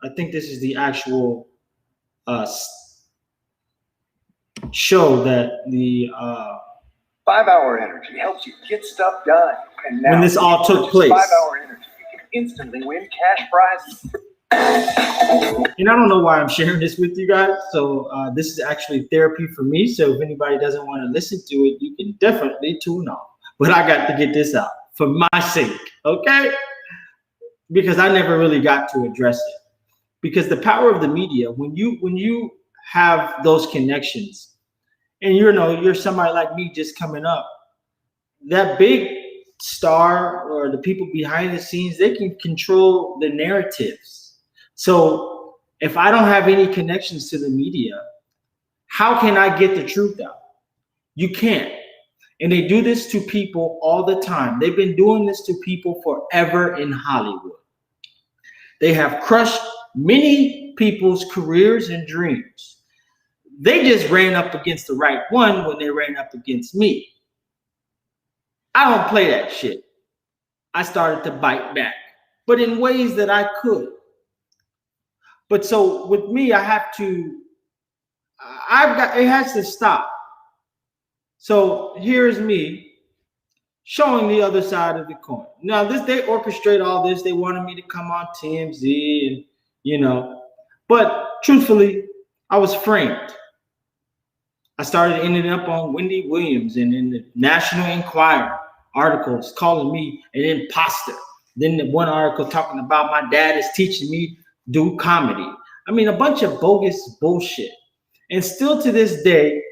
I think this is the actual show that the 5-hour energy helps you get stuff done. And now, When this all took place. 5-hour energy, you can instantly win cash prizes. And I don't know why I'm sharing this with you guys. So this is actually therapy for me. So if anybody doesn't want to listen to it, you can definitely tune off. But I got to get this out for my sake, okay? Because I never really got to address it. Because the power of the media, when you have those connections, and you're somebody like me just coming up, that big star or the people behind the scenes, they can control the narratives. So if I don't have any connections to the media, how can I get the truth out? You can't. And they do this to people all the time. They've been doing this to people forever in Hollywood. They have crushed many people's careers and dreams. They just ran up against the right one when they ran up against me. I don't play that shit. I started to bite back, but in ways that I could. But so with me, it has to stop. So here's me showing the other side of the coin. Now they orchestrate all this. They wanted me to come on TMZ and, but truthfully, I was framed. I started ending up on Wendy Williams and in the National Enquirer articles calling me an imposter. Then the one article talking about my dad is teaching me do comedy. I mean, a bunch of bogus bullshit. And still to this day,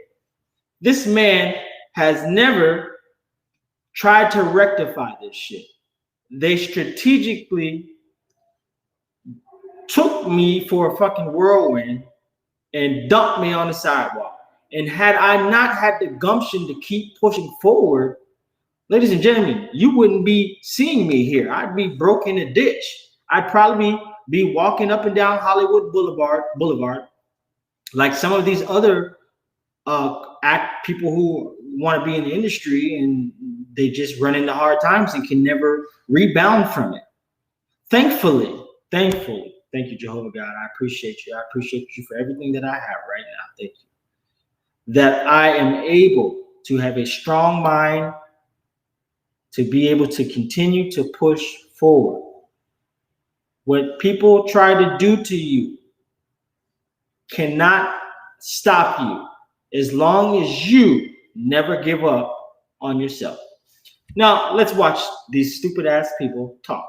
this man has never tried to rectify this shit. They strategically took me for a fucking whirlwind and dumped me on the sidewalk. And had I not had the gumption to keep pushing forward, ladies and gentlemen, you wouldn't be seeing me here. I'd be broke in a ditch. I'd probably be walking up and down Hollywood Boulevard, like some of these other people who want to be in the industry and they just run into hard times and can never rebound from it. Thankfully, thank you, Jehovah God. I appreciate you. I appreciate you for everything that I have right now. Thank you. That I am able to have a strong mind to be able to continue to push forward. What people try to do to you cannot stop you as long as you never give up on yourself. Now, let's watch these stupid ass people talk.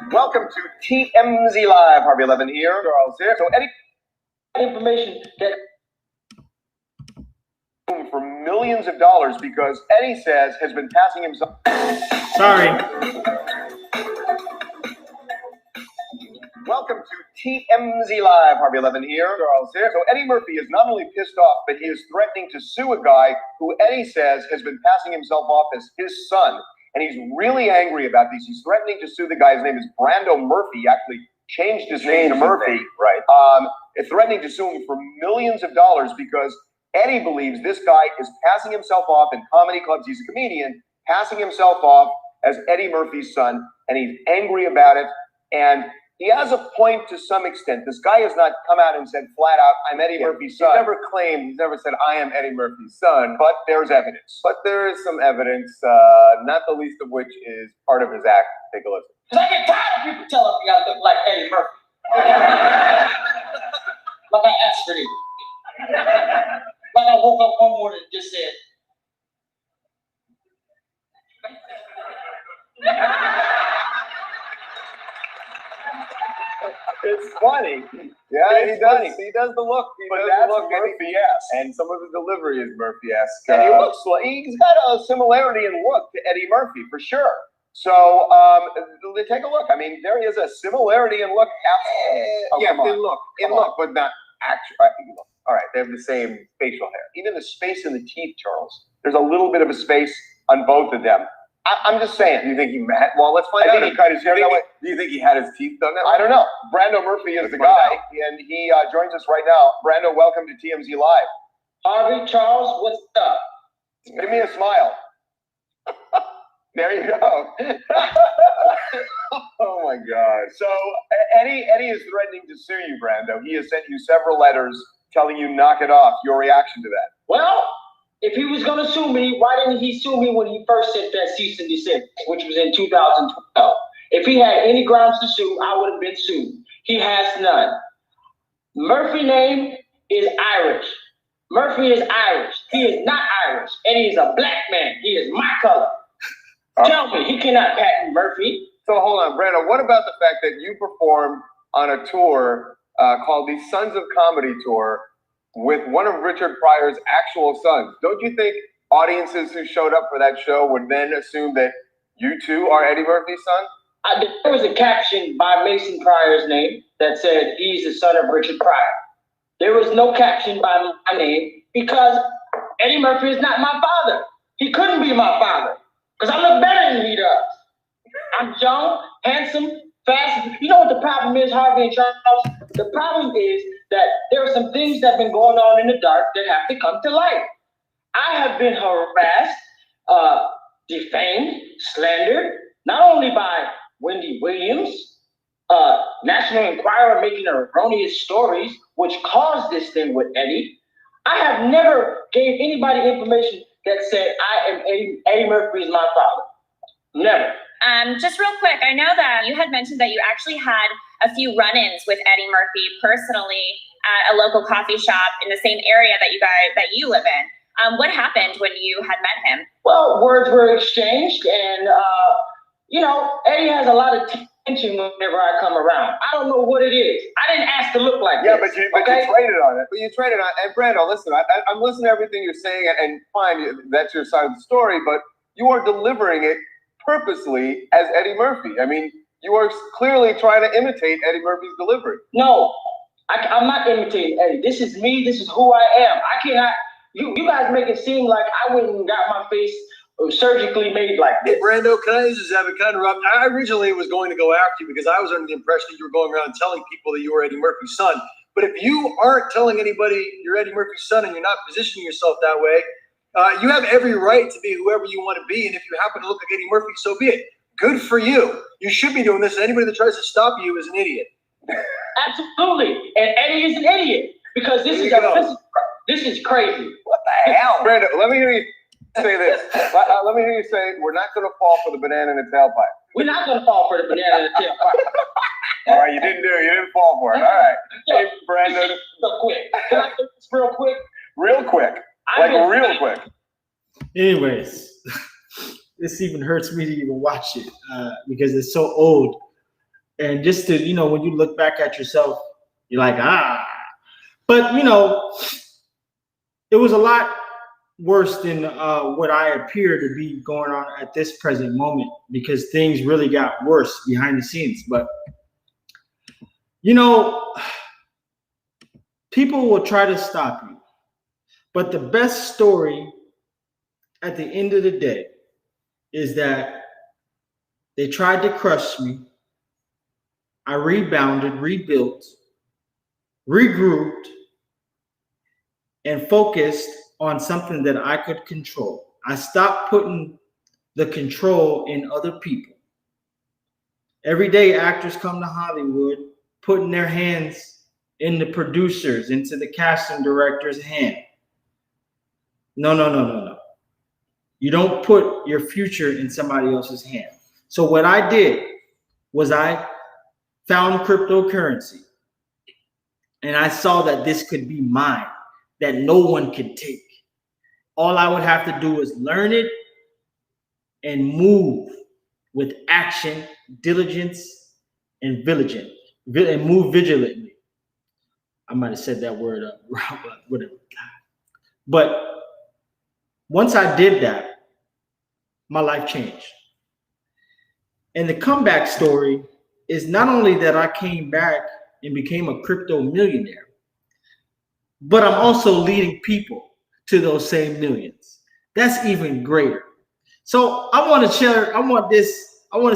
Welcome to TMZ Live, Harvey 11 here. Charles here. So any information that for millions of dollars because Eddie says has been passing himself. Sorry. Welcome to TMZ Live, Harvey 11 here. Charles here. So Eddie Murphy is not only pissed off, but he is threatening to sue a guy who Eddie says has been passing himself off as his son. And he's really angry about these. He's threatening to sue the guy. His name is Brando Murphy. He actually changed his name to Murphy. Right. Threatening to sue him for millions of dollars because Eddie believes this guy is passing himself off in comedy clubs. He's a comedian, passing himself off as Eddie Murphy's son. And he's angry about it. And he has a point to some extent. This guy has not come out and said flat out, I'm Eddie Murphy's son. He's never said, I am Eddie Murphy's son. But there's evidence. But there is some evidence, not the least of which is part of his act. Take a listen. Because I get tired of people telling me I look like Eddie Murphy. Like I asked for it. Like I woke up one morning and just said, It's funny. Yeah, he does. He does the look. But that's Murphy-esque. And some of his delivery is Murphy-esque. And he looks like he's got a similarity in look to Eddie Murphy for sure. So take a look. I mean, there is a similarity in look. In look, but not actually. All right, they have the same facial hair. Even the space in the teeth, Charles. There's a little bit of a space on both of them. I'm just saying. Do you think he met? Well, let's find out. He cut his hair that way. Do you think he had his teeth done that way? I don't know. Brando Murphy is the guy, and he joins us right now. Brando, welcome to TMZ Live. Harvey, Charles, what's up? Give me a smile. There you go. Oh my God. So Eddie is threatening to sue you, Brando. He has sent you several letters telling you knock it off. Your reaction to that? Well, if he was going to sue me, why didn't he sue me when he first sent that cease and desist, which was in 2012? If he had any grounds to sue, I would have been sued. He has none. Murphy name is Irish. Murphy is Irish. He is not Irish. Eddie is a black man. He is my color. Tell me, he cannot patent Murphy. So hold on, Brando, what about the fact that you performed on a tour called the Sons of Comedy Tour with one of Richard Pryor's actual sons? Don't you think audiences who showed up for that show would then assume that you too are Eddie Murphy's son? There was a caption by Mason Pryor's name that said he's the son of Richard Pryor. There was no caption by my name because Eddie Murphy is not my father. He couldn't be my father because I look better than he does. I'm young, handsome, fast. You know what the problem is, Harvey and Charles? The problem is that there are some things that have been going on in the dark that have to come to light. I have been harassed, defamed, slandered, not only by Wendy Williams, National Enquirer making erroneous stories, which caused this thing with Eddie. I have never gave anybody information that said I am Eddie Murphy is my father. Never. Just real quick, I know that you had mentioned that you actually had a few run-ins with Eddie Murphy personally at a local coffee shop in the same area that you live in. What happened when you had met him? Well, words were exchanged, and Eddie has a lot of tension whenever I come around. I don't know what it is. I didn't ask to look like Yeah, this. but you traded on it. But you traded on it. And Brando, listen, I'm listening to everything you're saying, and fine, that's your side of the story, but you are delivering it purposely as Eddie Murphy. I mean, you are clearly trying to imitate Eddie Murphy's delivery. No, I'm not imitating Eddie. This is me. This is who I am. I cannot. You guys make it seem like I went and got my face surgically made like this. Hey, Brando, can I use this as a interrupt? I originally was going to go after you because I was under the impression that you were going around telling people that you were Eddie Murphy's son. But if you aren't telling anybody you're Eddie Murphy's son and you're not positioning yourself that way, you have every right to be whoever you want to be. And if you happen to look like Eddie Murphy, so be it. Good for you. You should be doing this. And anybody that tries to stop you is an idiot. Absolutely. And Eddie is an idiot because this is crazy. What the hell? Brando, let me hear you say this. Let me hear you say, we're not going to fall for the banana in the tailpipe. We're not going to fall for the banana in the tailpipe. All right, you didn't fall for it. All right. Hey, Brando. Real quick. Can I do this real quick? Real quick. Like real quick. Anyways, this even hurts me to even watch it because it's so old. And just to, when you look back at yourself, you're like, But, it was a lot worse than what I appear to be going on at this present moment because things really got worse behind the scenes. But, people will try to stop you. But the best story at the end of the day is that they tried to crush me. I rebounded, rebuilt, regrouped, and focused on something that I could control. I stopped putting the control in other people. Every day, actors come to Hollywood, putting their hands in the producers, into the casting director's hand. No. You don't put your future in somebody else's hand. So what I did was I found cryptocurrency, and I saw that this could be mine, that no one could take. All I would have to do is learn it and move with action, diligence, and move vigilantly. I might have said that word wrong, but whatever. But once I did that, my life changed. And the comeback story is not only that I came back and became a crypto millionaire, but I'm also leading people to those same millions. That's even greater. So I want to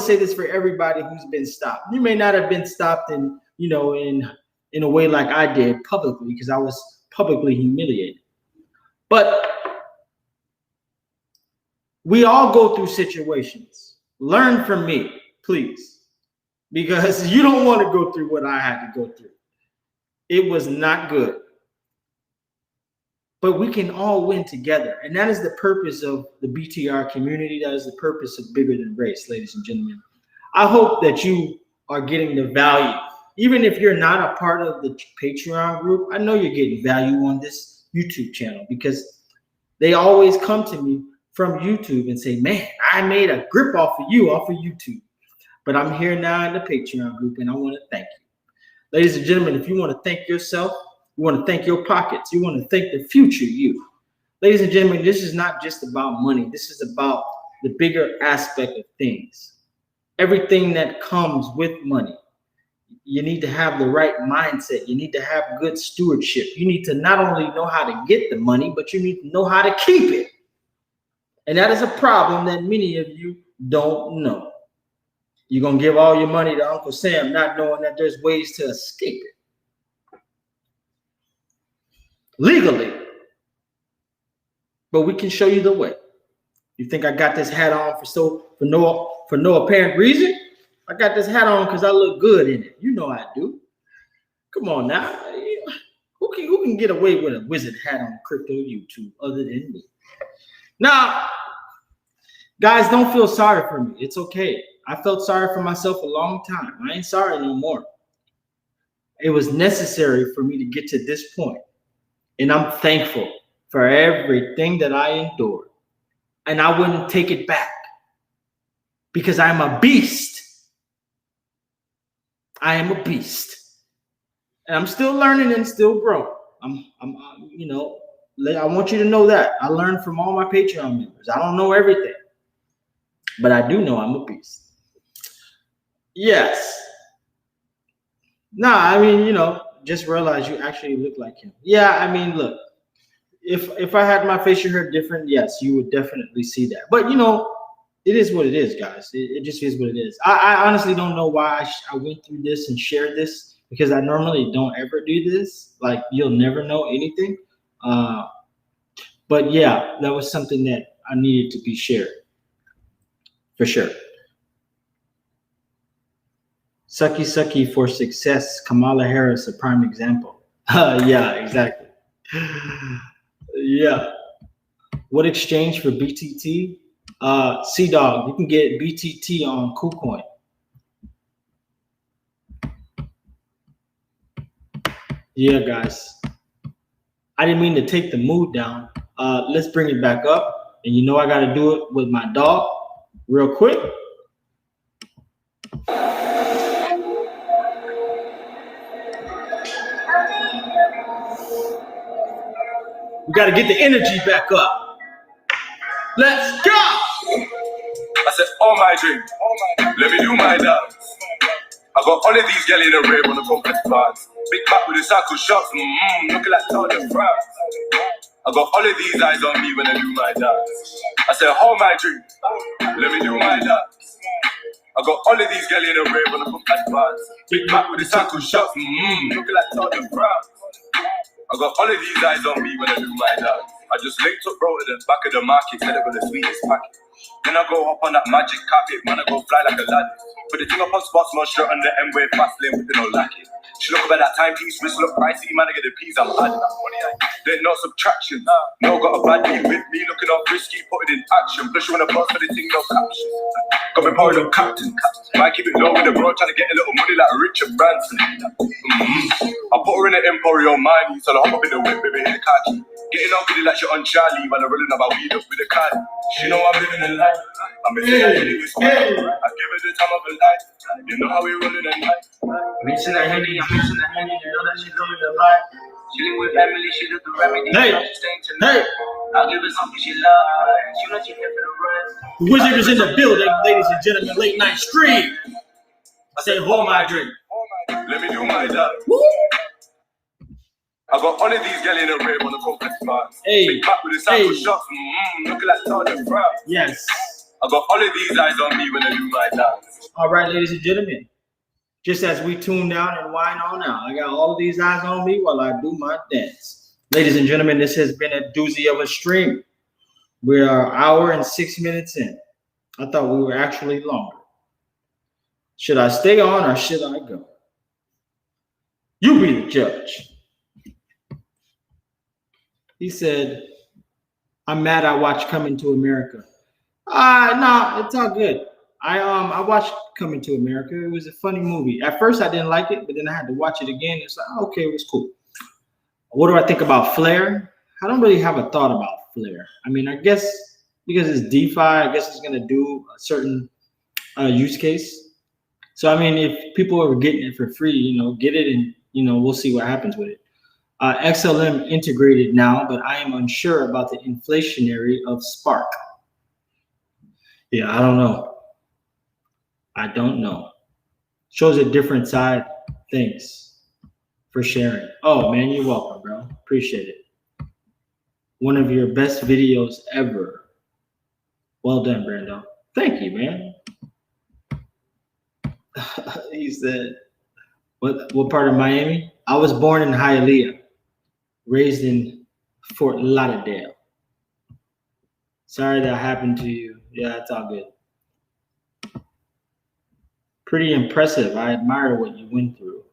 say this for everybody who's been stopped. You may not have been stopped in a way like I did publicly because I was publicly humiliated. But we all go through situations. Learn from me, please, because you don't want to go through what I had to go through. It was not good. but we can all win together. And that is the purpose of the BTR community. That is the purpose of Bigger Than Race, ladies and gentlemen. I hope that you are getting the value. Even if you're not a part of the Patreon group, I know you're getting value on this YouTube channel because they always come to me from YouTube and say, man, I made a grip off of YouTube. But I'm here now in the Patreon group, and I want to thank you. Ladies and gentlemen, if you want to thank yourself, you want to thank your pockets, you want to thank the future you. Ladies and gentlemen, this is not just about money. This is about the bigger aspect of things. Everything that comes with money. You need to have the right mindset. You need to have good stewardship. You need to not only know how to get the money, but you need to know how to keep it. And that is a problem that many of you don't know. You're going to give all your money to Uncle Sam, not knowing that there's ways to escape it. Legally. But we can show you the way. You think I got this hat on for no apparent reason? I got this hat on because I look good in it. You know I do. Come on now. Who can get away with a wizard hat on crypto YouTube other than me? Now, guys, don't feel sorry for me. It's okay. I felt sorry for myself a long time. I ain't sorry anymore. It was necessary for me to get to this point. And I'm thankful for everything that I endured. And I wouldn't take it back because I'm a beast. I am a beast. And I'm still learning and still growing. I want you to know that. I learned from all my Patreon members. I don't know everything, but I do know I'm a beast. Yes. Just realize you actually look like him. Yeah, look, if I had my facial hair different, yes, you would definitely see that. But, it is what it is, guys. It just is what it is. I honestly don't know why I went through this and shared this because I normally don't ever do this. Like, you'll never know anything. But yeah, that was something that I needed to be shared. For sure. Sucky for success. Kamala Harris, a prime example. Yeah, exactly. Yeah. What exchange for BTT? C-Dog, you can get BTT on KuCoin. Yeah, guys. I didn't mean to take the mood down. Let's bring it back up. And I got to do it with my dog real quick. We got to get the energy back up. Let's go. I said, oh my drink, let me do my dance. I got all of these girls in a rave on the complex bars. Big back with the circle shots, looking like Todd and France. I got all of these eyes on me when I do my dance. I said, hold my drink, let me do my dance. I got all of these girls in a rave on the complex bars. Big back with the circle shots, looking like Todd and France. I got all of these eyes on me when I do my dance. I just linked up bro to the back of the market, said I got the sweetest packet. Then I go up on that magic carpet, man, I go fly like a lad. Put the thing up on spots, no shirt on the M-way, fast lane with no lacking. She look about that timepiece, wrist look pricey, man, I get the peas, I'm adding that money. There's no subtraction, no got a bad beat with me, looking all risky, put it in action. Plus you wanna bust for the thing, no caption. Got me powered up captain, might keep it low with the bro, trying to get a little money like Richard Branson. I put her in the Emporio Mining, so I hop up in the whip, baby, in the khaki. Getting out with it like she on Charlie, while I'm rolling about weed up with a card. She know I'm living a life. I'm in the Henny with Spike. I give her the time of her life. You know how we rolling at night. Mixing the Henny, I'm mixing the Henny. You know that she's living the life. Chilling with Emily, she did the remedy. You know she's staying tonight. I'll give her something she loves. You know she here for the rest. The Wizard is in the building, ladies and gentlemen. Late night stream. I say, hold my drink. Let me do my dance. I got all of these girls in a rave on the complex bars. Big back with the sample shots, looking like Todd and France. Yes. I got all of these eyes on me when I do my dance. All right, ladies and gentlemen. Just as we tune down and wind on out, I got all of these eyes on me while I do my dance. Ladies and gentlemen, this has been a doozy of a stream. We are an hour and 6 minutes in. I thought we were actually longer. Should I stay on or should I go? You be the judge. He said, I'm mad I watched Coming to America. No, it's all good. I watched Coming to America. It was a funny movie. At first I didn't like it, but then I had to watch it again. It's like, okay, it was cool. What do I think about Flare? I don't really have a thought about Flare. I mean, I guess because it's DeFi, I guess it's gonna do a certain use case. So I mean, if people are getting it for free, get it, and we'll see what happens with it. XLM integrated now, but I am unsure about the inflationary of Spark. Yeah, I don't know. Shows a different side. Thanks for sharing. Oh man, you're welcome, bro. Appreciate it. One of your best videos ever. Well done, Brando. Thank you, man. He said, what part of Miami? I was born in Hialeah, raised in Fort Lauderdale. Sorry that happened to you. Yeah, it's all good. Pretty impressive. I admire what you went through.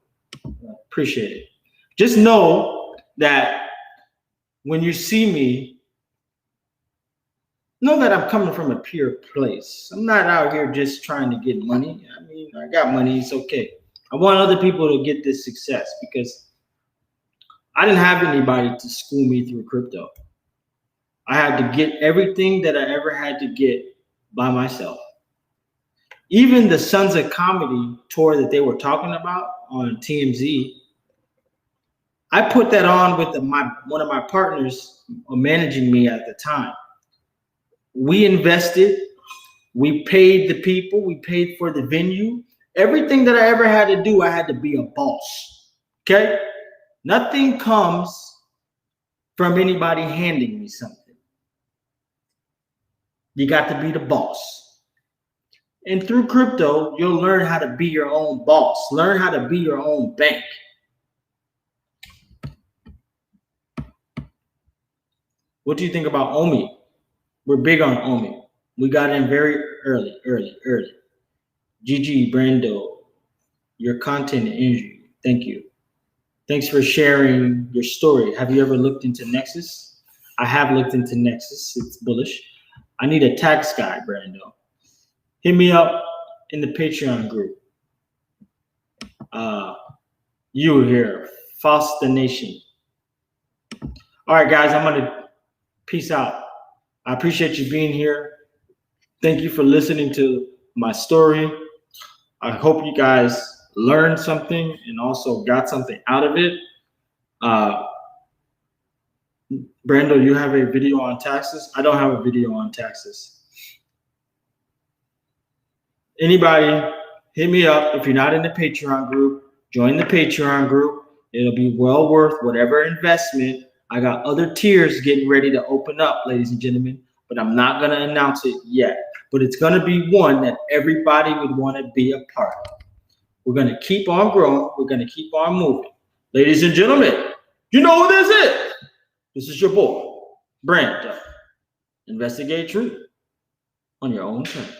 Appreciate it. Just know that when you see me, know that I'm coming from a pure place. I'm not out here just trying to get money. I mean, I got money. It's okay. I want other people to get this success because I didn't have anybody to school me through crypto. I had to get everything that I ever had to get by myself. Even the Sons of Comedy tour that they were talking about on TMZ, I put that on with one of my partners managing me at the time. We invested, we paid the people, we paid for the venue. Everything that I ever had to do, I had to be a boss. Okay? Nothing comes from anybody handing me something. You got to be the boss. And through crypto, you'll learn how to be your own boss. Learn how to be your own bank. What do you think about OMI? We're big on OMI. We got in very early. GG, Brando, your content energy. Thank you. Thanks for sharing your story. Have you ever looked into Nexus? I have looked into Nexus. It's bullish. I need a tax guy, Brando. Hit me up in the Patreon group. You here, Foster Nation. All right, guys, I'm going to peace out. I appreciate you being here. Thank you for listening to my story. I hope you guys learned something and also got something out of it. Brando, you have a video on taxes? I don't have a video on taxes. Anybody, hit me up. If you're not in the Patreon group, join the Patreon group. It'll be well worth whatever investment. I got other tiers getting ready to open up, ladies and gentlemen, but I'm not going to announce it yet. But it's going to be one that everybody would want to be a part of. We're going to keep on growing. We're going to keep on moving. Ladies and gentlemen, you know who this is. This is your boy, Brando. Investigate truth on your own terms.